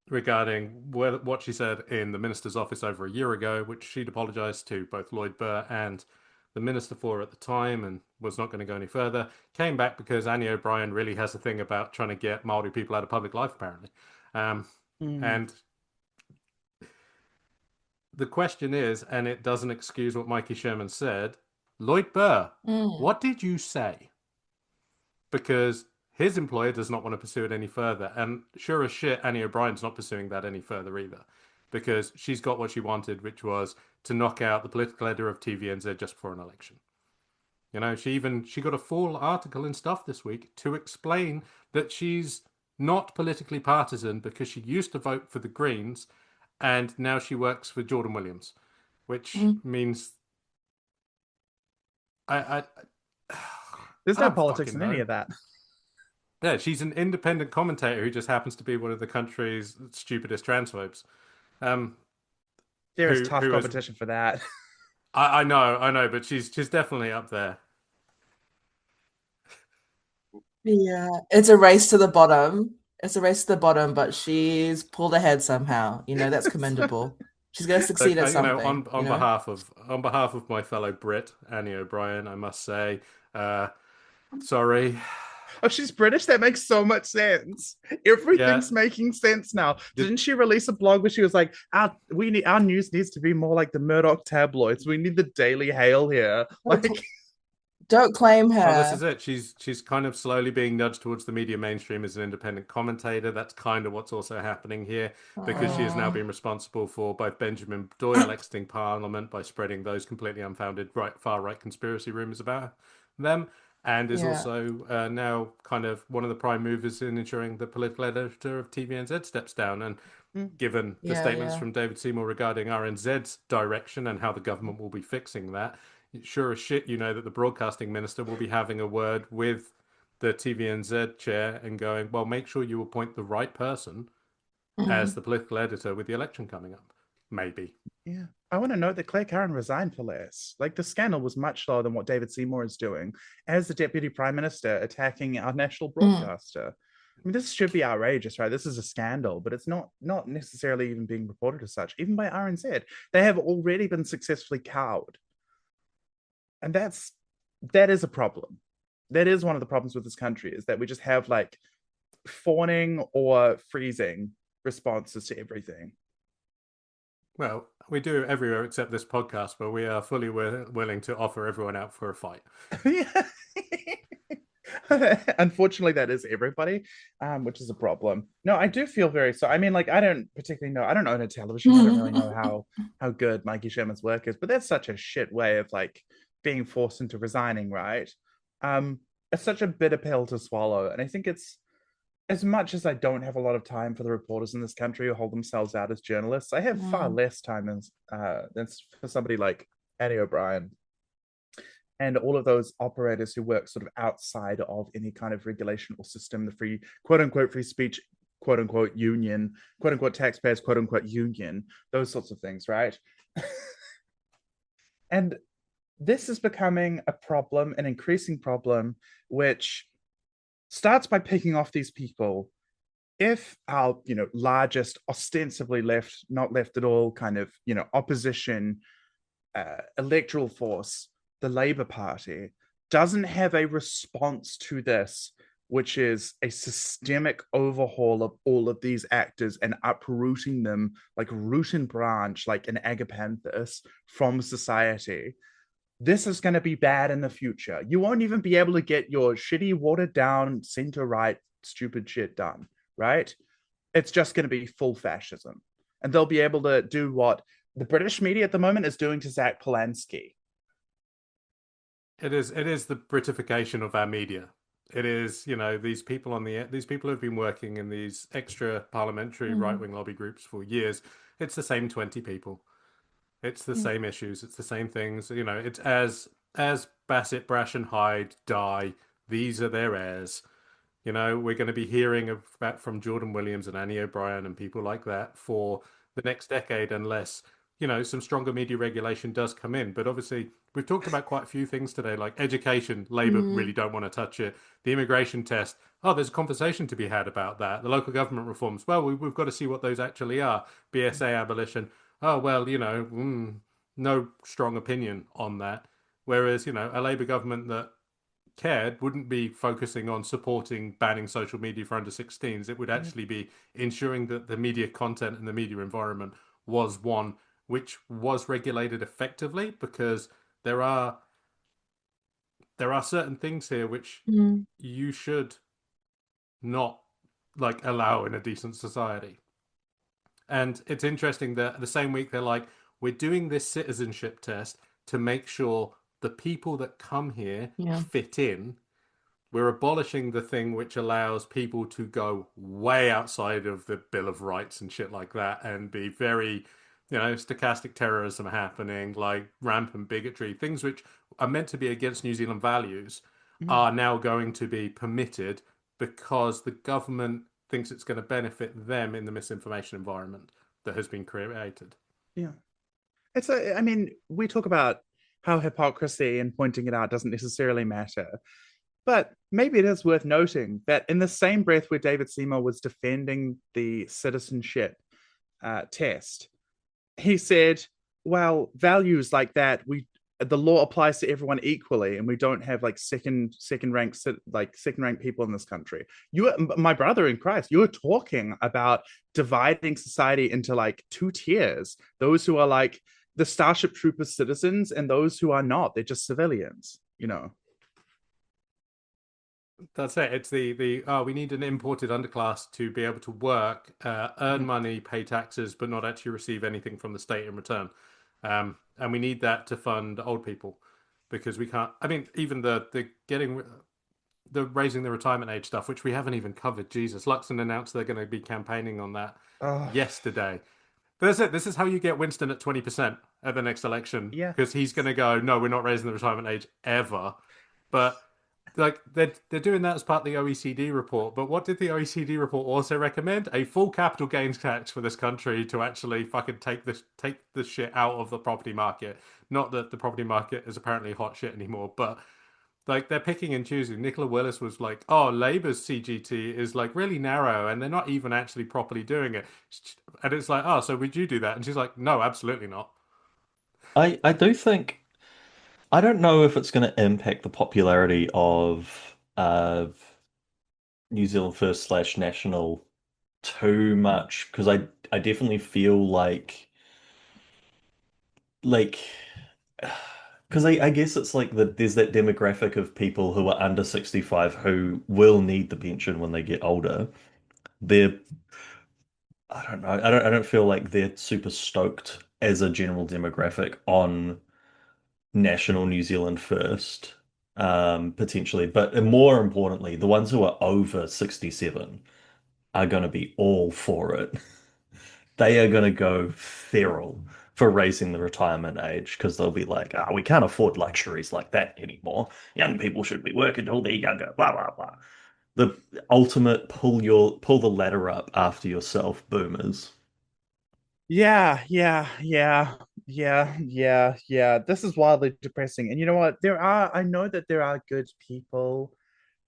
C: regarding what she said in the minister's office over a year ago, which she'd apologised to both Lloyd Burr and the minister for at the time, and was not going to go any further, came back because Annie O'Brien really has a thing about trying to get Māori people out of public life, apparently. And the question is, and it doesn't excuse what Mikey Sherman said, Lloyd Burr, what did you say? Because his employer does not want to pursue it any further. And sure as shit, Annie O'Brien's not pursuing that any further either. Because she's got what she wanted, which was to knock out the political editor of TVNZ just before an election. She got a full article and stuff this week to explain that she's not politically partisan because she used to vote for the Greens and now she works for Jordan Williams, which means
B: There's no politics in any of that.
C: Yeah, she's an independent commentator who just happens to be one of the country's stupidest transphobes.
B: There is tough competition for that.
C: I know, but she's definitely up there.
E: Yeah, it's a race to the bottom. It's a race to the bottom, but she's pulled ahead somehow. That's commendable. She's going to succeed at something.
C: On behalf of my fellow Brit, Annie O'Brien, I must say, sorry.
B: Oh, she's British? That makes so much sense. Everything's making sense now. Didn't she release a blog where she was like, our news needs to be more like the Murdoch tabloids. We need the Daily Hail here.
E: Don't claim her.
C: Well, this is it. She's kind of slowly being nudged towards the media mainstream as an independent commentator. That's kind of what's also happening here, because she has now been responsible for both Benjamin Doyle exiting Parliament by spreading those completely unfounded far-right conspiracy rumours about them, and is also now kind of one of the prime movers in ensuring the political editor of TVNZ steps down. And given the statements from David Seymour regarding RNZ's direction and how the government will be fixing that, sure as shit that the broadcasting minister will be having a word with the TVNZ chair and going, well, make sure you appoint the right person as the political editor with the election coming up. Maybe.
B: Yeah. I want to note that Claire Curran resigned for less. The scandal was much lower than what David Seymour is doing as the Deputy Prime Minister attacking our national broadcaster. I mean, this should be outrageous, right? This is a scandal, but it's not necessarily even being reported as such, even by RNZ. They have already been successfully cowed. And that is a problem. That is one of the problems with this country, is that we just have fawning or freezing responses to everything.
C: Well, we do everywhere except this podcast, but we are fully willing to offer everyone out for a fight.
B: Yeah. Unfortunately, that is everybody, which is a problem. No, I do feel very so. I mean, I don't particularly know. I don't own a television. I don't really know how good Mikey Sherman's work is, but that's such a shit way of being forced into resigning, right? It's such a bitter pill to swallow. And I think it's, as much as I don't have a lot of time for the reporters in this country who hold themselves out as journalists, I have far less time than for somebody like Annie O'Brien. and all of those operators who work sort of outside of any kind of regulation or system, the free, quote unquote, free speech, quote unquote, union, quote unquote, taxpayers, quote unquote, union, those sorts of things, right? And this is becoming a problem, an increasing problem, which starts by picking off these people. If our, largest, ostensibly left, not left at all, kind of, opposition electoral force, the Labour Party, doesn't have a response to this, which is a systemic overhaul of all of these actors and uprooting them like root and branch, like an agapanthus from society, this is going to be bad in the future. You won't even be able to get your shitty, watered down, center right, stupid shit done, right? It's just going to be full fascism. And they'll be able to do what the British media at the moment is doing to Zach Polanski.
C: It is the Britification of our media. It is, these people these people who've been working in these extra parliamentary right-wing lobby groups for years. It's the same 20 people. It's the same issues. It's the same things. It's as Bassett, Brash, and Hyde die, these are their heirs. We're going to be hearing about from Jordan Williams and Annie O'Brien and people like that for the next decade, unless some stronger media regulation does come in. But obviously, we've talked about quite a few things today, like education. Labour really don't want to touch it. The immigration test. Oh, there's a conversation to be had about that. The local government reforms. Well, we've got to see what those actually are. BSA abolition. Oh, well, no strong opinion on that. Whereas, a Labour government that cared wouldn't be focusing on supporting banning social media for under 16s. It would actually be ensuring that the media content and the media environment was one which was regulated effectively, because there are certain things here which you should not allow in a decent society. And it's interesting that the same week they're like, we're doing this citizenship test to make sure the people that come here fit in. We're abolishing the thing which allows people to go way outside of the Bill of Rights and shit like that and be very, stochastic terrorism happening, like rampant bigotry, things which are meant to be against New Zealand values are now going to be permitted because the government thinks it's going to benefit them in the misinformation environment that has been created.
B: Yeah. We talk about how hypocrisy and pointing it out doesn't necessarily matter. But maybe it is worth noting that in the same breath where David Seymour was defending the citizenship test, he said, well, values like that, the law applies to everyone equally, and we don't have second rank people in this country. My brother in Christ, you're talking about dividing society into two tiers: those who are the Starship Troopers citizens and those who are not. They're just civilians.
C: That's it. It's we need an imported underclass to be able to work, earn money, pay taxes, but not actually receive anything from the state in return. And we need that to fund old people, because we can't. Even the raising the retirement age stuff, which we haven't even covered. Jesus, Luxon announced they're going to be campaigning on that yesterday. But that's it. This is how you get Winston at 20% at the next election.
B: Yeah,
C: because he's going to go, no, we're not raising the retirement age ever. But they're doing that as part of the OECD report. But what did the OECD report also recommend? A full capital gains tax for this country to actually fucking take this shit out of the property market. Not that the property market is apparently hot shit anymore, but they're picking and choosing. Nicola Willis was like, oh, Labour's CGT is really narrow and they're not even actually properly doing it. And it's like, oh, so would you do that? And she's like, no, absolutely not.
D: I do think, I don't know if it's going to impact the popularity of New Zealand First slash National too much, because I definitely feel like because I guess it's there's that demographic of people who are under 65 who will need the pension when they get older. They're I don't know. I don't feel like they're super stoked as a general demographic on National New Zealand First, potentially. But more importantly, the ones who are over 67 are going to be all for it. They are going to go feral for raising the retirement age, because they'll be like, we can't afford luxuries like that anymore. Young people should be working till they're younger, blah blah blah. The ultimate pull the ladder up after yourself, boomers.
B: Yeah, yeah, yeah, yeah, yeah, yeah. This is wildly depressing. And you know what? I know that there are good people.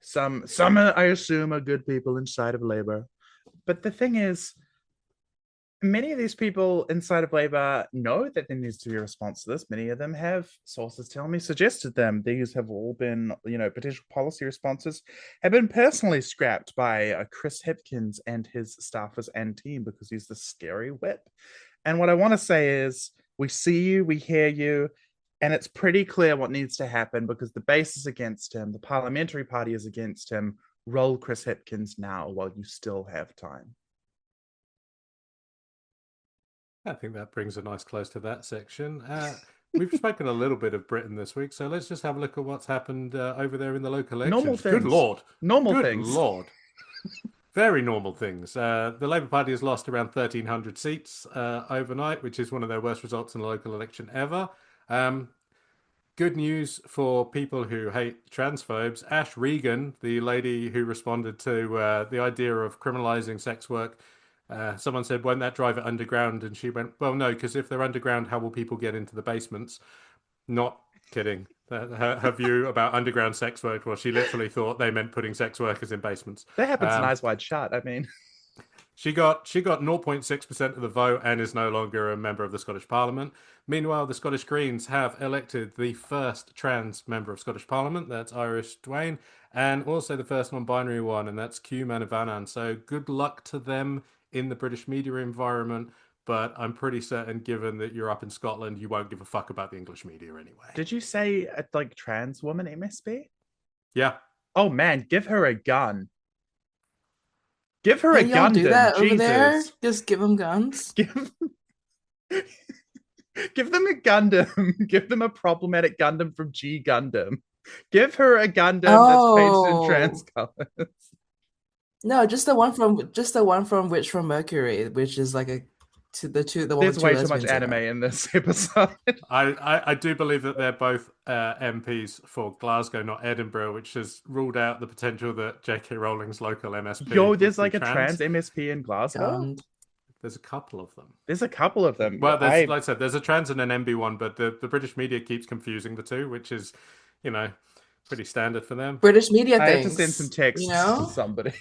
B: Some I assume are good people inside of Labour. But the thing is, many of these people inside of Labour know that there needs to be a response to this. Many of them have sources tell me suggested them. These have all been, potential policy responses have been personally scrapped by Chris Hipkins and his staffers and team because he's the scary whip. And what I want to say is, we see you, we hear you, and it's pretty clear what needs to happen because the base is against him, the parliamentary party is against him. Roll Chris Hipkins now while you still have time.
C: I think that brings a nice close to that section. We've spoken a little bit of Britain this week, so let's just have a look at what's happened over there in the local elections.
B: Normal things.
C: Good Lord.
B: Normal
C: Good
B: things.
C: Lord. Very normal things. The Labour Party has lost around 1,300 seats overnight, which is one of their worst results in a local election ever. Good news for people who hate transphobes. Ash Regan, the lady who responded to the idea of criminalising sex work, someone said, won't that drive it underground? And she went, well, no, because if they're underground, how will people get into the basements? Not kidding. Her view about underground sex work, well, she literally thought they meant putting sex workers in basements.
B: That happens in Eyes Wide Shut. I mean,
C: she got 0.6% of the vote and is no longer a member of the Scottish Parliament. Meanwhile, the Scottish Greens have elected the first trans member of Scottish Parliament. That's Irish Dwayne, and also the first non-binary one, and that's Q Manavanan. So good luck to them in the British media environment. But I'm pretty certain, given that you're up in Scotland, you won't give a fuck about the English media anyway.
B: Did you say like trans woman MSP?
C: Yeah.
B: Oh man, give her a gun. Give her a
E: Can y'all
B: Gundam.
E: do that over there?
B: Jesus.
E: Just give them guns.
B: Give them a Gundam. Give them a problematic Gundam from G Gundam. Give her a Gundam that's painted in trans colors.
E: No, just the one from Witch from Mercury, which is like the one
B: There's
E: with two
B: way too much
E: lesbians in
B: anime
E: it.
B: in this episode.
C: I do believe that they're both MPs for Glasgow, not Edinburgh, which has ruled out the potential that J.K. Rowling's local MSP.
B: Yo, there's
C: would
B: like
C: be
B: a trans MSP in Glasgow.
C: There's a couple of them.
B: There's a couple of them.
C: Well, like I said, there's a trans and an MB one, but the British media keeps confusing the two, which is, pretty standard for them.
E: British media
B: I
E: things.
B: have to send some texts to somebody.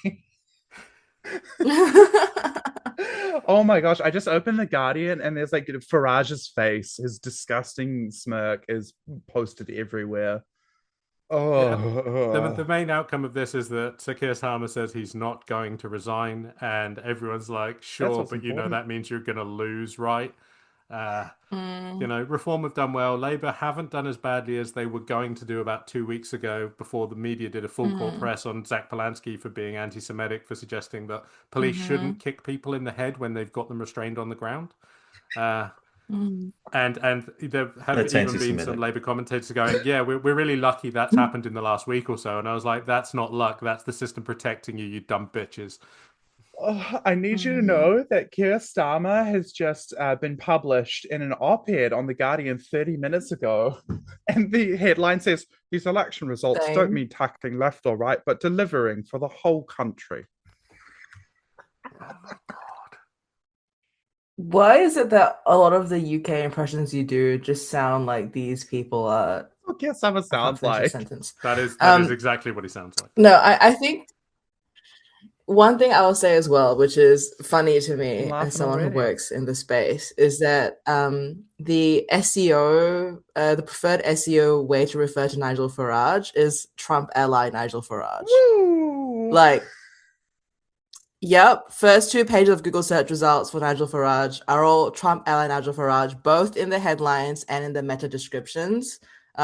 B: Oh my gosh, I just opened The Guardian and there's like Farage's face, his disgusting smirk is posted everywhere. Oh,
C: yeah. The main outcome of this is that Sir Keir Starmer says he's not going to resign, and everyone's like, sure, but
B: important.
C: that means you're going to lose, right? Reform have done well. Labour haven't done as badly as they were going to do about 2 weeks ago before the media did a full court press on Zach Polanski for being anti-Semitic, for suggesting that police shouldn't kick people in the head when they've got them restrained on the ground. And there have even been some Labour commentators going, yeah, we're really lucky that's happened in the last week or so. And I was like, that's not luck. That's the system protecting you, you dumb bitches.
B: I need you to know that Keir Starmer has just been published in an op-ed on The Guardian 30 minutes ago. And the headline says, these election results don't mean tackling left or right, but delivering for the whole country.
C: Oh my God.
E: Why is it that a lot of the UK impressions you do just sound like these people are...
B: What Keir Starmer sounds like.
C: That is exactly what he sounds like.
E: No, I think one thing I will say as well, which is funny to me as someone who works in the space, is that the SEO, the preferred SEO way to refer to Nigel Farage is Trump ally Nigel Farage.
B: Woo!
E: Like, yep, first 2 pages of Google search results for Nigel Farage are all Trump ally Nigel Farage, both in the headlines and in the meta descriptions,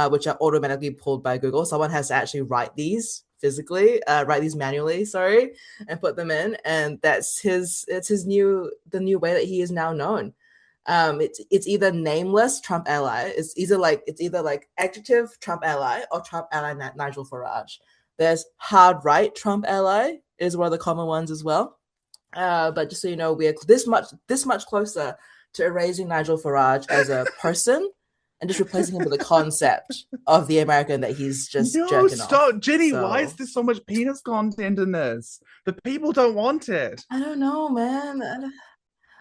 E: which are automatically pulled by Google. Someone has to actually write these manually, and put them in, and that's the new way that he is now known. It's either nameless Trump ally, it's either like adjective Trump ally or Trump ally Nigel Farage. There's hard right Trump ally is one of the common ones as well. But just so you know, we're this much closer to erasing Nigel Farage as a person and just replacing him with the concept of the American that he's just
B: No,
E: jerking
B: stop.
E: off.
B: Ginny, why is
E: So-
B: there so much penis content in this? The people don't want it.
E: I don't know, man.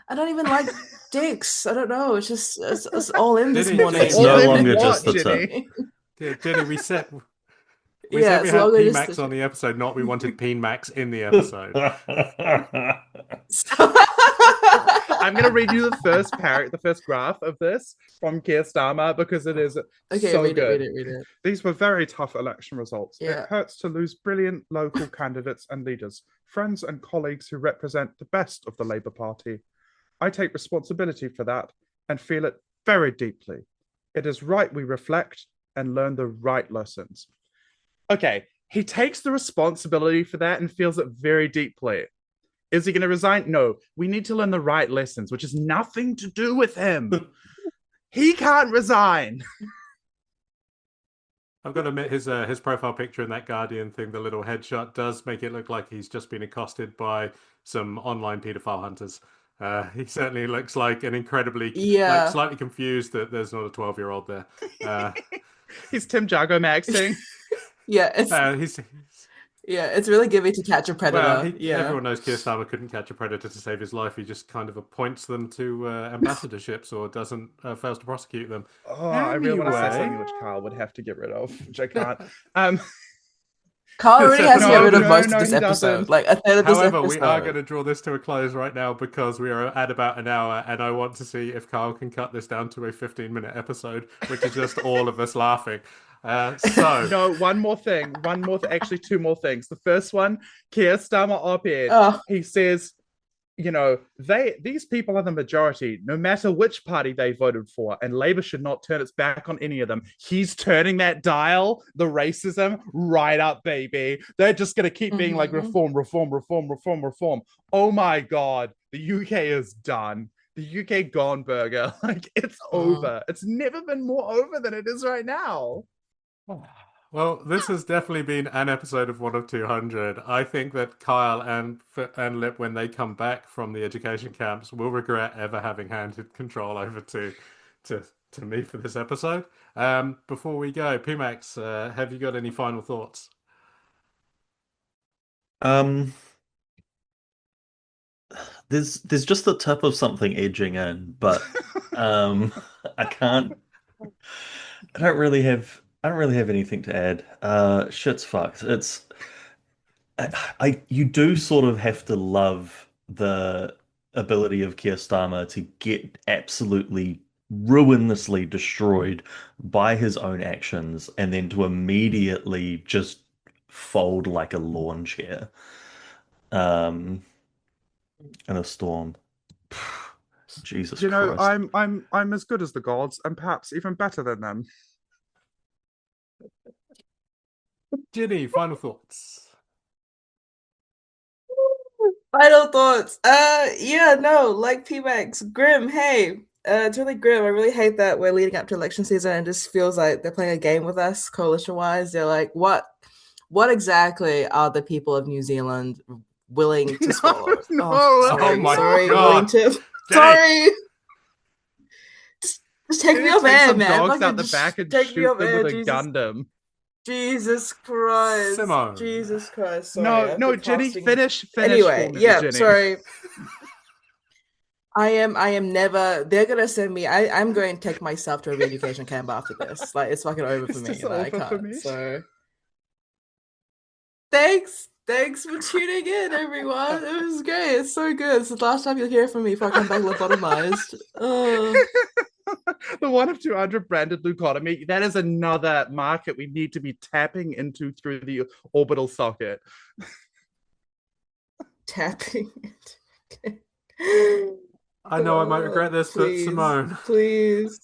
E: I don't even like dicks. I don't know. It's just it's all in this
C: Ginny,
E: morning.
D: It's
B: All
D: no
B: in
D: longer
B: what,
D: just the
B: Ginny?
D: tip.
C: Yeah, Jenny, we said we
E: Yeah,
C: said we
E: it's
C: had
E: longer just
C: Pmax
E: the-
C: on the episode, not we wanted Pmax in the episode.
B: I'm going to read you the first graph of this from Keir Starmer because it is
E: Okay,
B: so
E: read
B: good.
E: it.
B: These were very tough election results.
E: Yeah.
B: It hurts to lose brilliant local candidates and leaders, friends and colleagues who represent the best of the Labour Party. I take responsibility for that and feel it very deeply. It is right we reflect and learn the right lessons. Okay, he takes the responsibility for that and feels it very deeply. Is he going to resign? No, we need to learn the right lessons, which has nothing to do with him. He can't resign.
C: I've got to admit, his profile picture in that Guardian thing, the little headshot, does make it look like he's just been accosted by some online paedophile hunters. He certainly looks like an incredibly,
E: Yeah.
C: like, slightly confused that there's not a 12-year-old there.
B: He's Tim Jago maxing.
E: Yeah, it's really giving To Catch a Predator.
C: Well,
E: yeah.
C: everyone knows Keir Starmer couldn't catch a predator to save his life. He just kind of appoints them to ambassadorships or doesn't fails to prosecute them.
B: Oh, I really want to say
C: Anyway.
B: something which Carl would have to get rid of, which I can't.
E: Carl already has to get rid of most
B: no,
E: of this
B: he
E: episode.
B: doesn't.
E: Like a third of this
C: However,
E: episode.
C: we are going to draw this to a close right now because we are at about an hour, and I want to see if Carl can cut this down to a 15-minute episode, which is just all of us laughing. So
B: No, one more thing. Actually, two more things. The first one, Keir Starmer op-ed.
E: Oh.
B: He says, these people are the majority, no matter which party they voted for, and Labour should not turn its back on any of them. He's turning that dial, the racism, right up, baby. They're just going to keep being like reform. Oh my God, the UK is done. The UK gone burger. Like, it's over. It's never been more over than it is right now.
C: Well, this has definitely been an episode of 1 of 200. I think that Kyle and Lip, when they come back from the education camps, will regret ever having handed control over to me for this episode. Before we go, Pmax, have you got any final thoughts?
D: There's just the tip of something edging in, but I don't really have anything to add. Shit's fucked. You do sort of have to love the ability of Keir Starmer to get absolutely ruinously destroyed by his own actions and then to immediately just fold like a lawn chair in a storm. Jesus Christ.
B: I'm as good as the gods and perhaps even better than them.
C: Ginny, final thoughts.
E: Final thoughts. Like Pmax, grim. Hey, it's really grim. I really hate that we're leading up to election season and it just feels like they're playing a game with us, coalition-wise. They're like, what exactly are the people of New Zealand willing to swallow?
C: Oh my
E: sorry,
C: God.
E: willing to.
C: Jenny.
E: Sorry. Just take me off
B: Take
E: air,
B: some
E: man.
B: dogs
E: Fucking
B: out the
E: just
B: back and
E: take me
B: shoot
E: off
B: them
E: air,
B: with a
E: Jesus.
B: Gundam.
E: Jesus Christ.
C: Simone.
E: Jesus Christ. Sorry,
B: No,
E: I've been
B: Jenny,
E: casting-
B: finish
E: Anyway,
B: for me,
E: yeah,
B: Jenny.
E: sorry. I am never. They're gonna send me. I'm going to take myself to a re-education camp after this. Like, it's fucking over for
B: It's
E: me.
B: just
E: And I
B: over for
E: can't.
B: me.
E: So, thanks for tuning in, everyone. It was great. It's so good. It's the last time you'll hear from me before I come back lobotomized.
B: The 1 of 200 branded leucotomy, that is another market we need to be tapping into through the orbital socket.
E: Tapping it.
C: I know I might regret this, but Simone.
E: Please.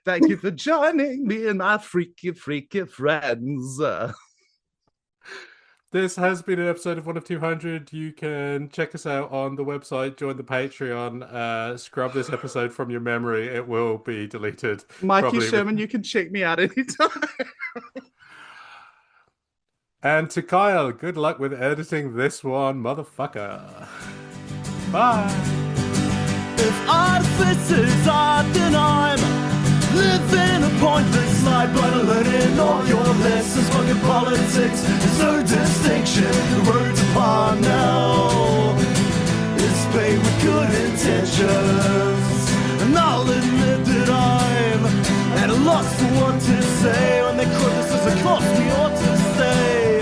B: Thank you for joining me and my freaky friends.
C: This has been an episode of 1 of 200. You can check us out on the website, join the Patreon, scrub this episode from your memory. It will be deleted.
B: Mikey
C: probably
B: Sherman, you can check me out anytime.
C: And to Kyle, good luck with editing this one, motherfucker. Bye.
A: if artificers are denied, living a pointless life, but learning all your lessons. Fucking politics, there's no distinction. The road's upon now. It's paid with good intentions. And I'll admit that I'm at a loss for what to say when they quote this as a cost we ought to stay.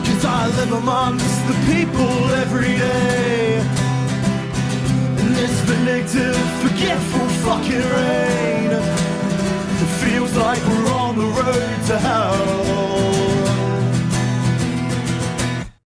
A: Cause I live amongst the people every day in this vindictive, forgetful fucking race.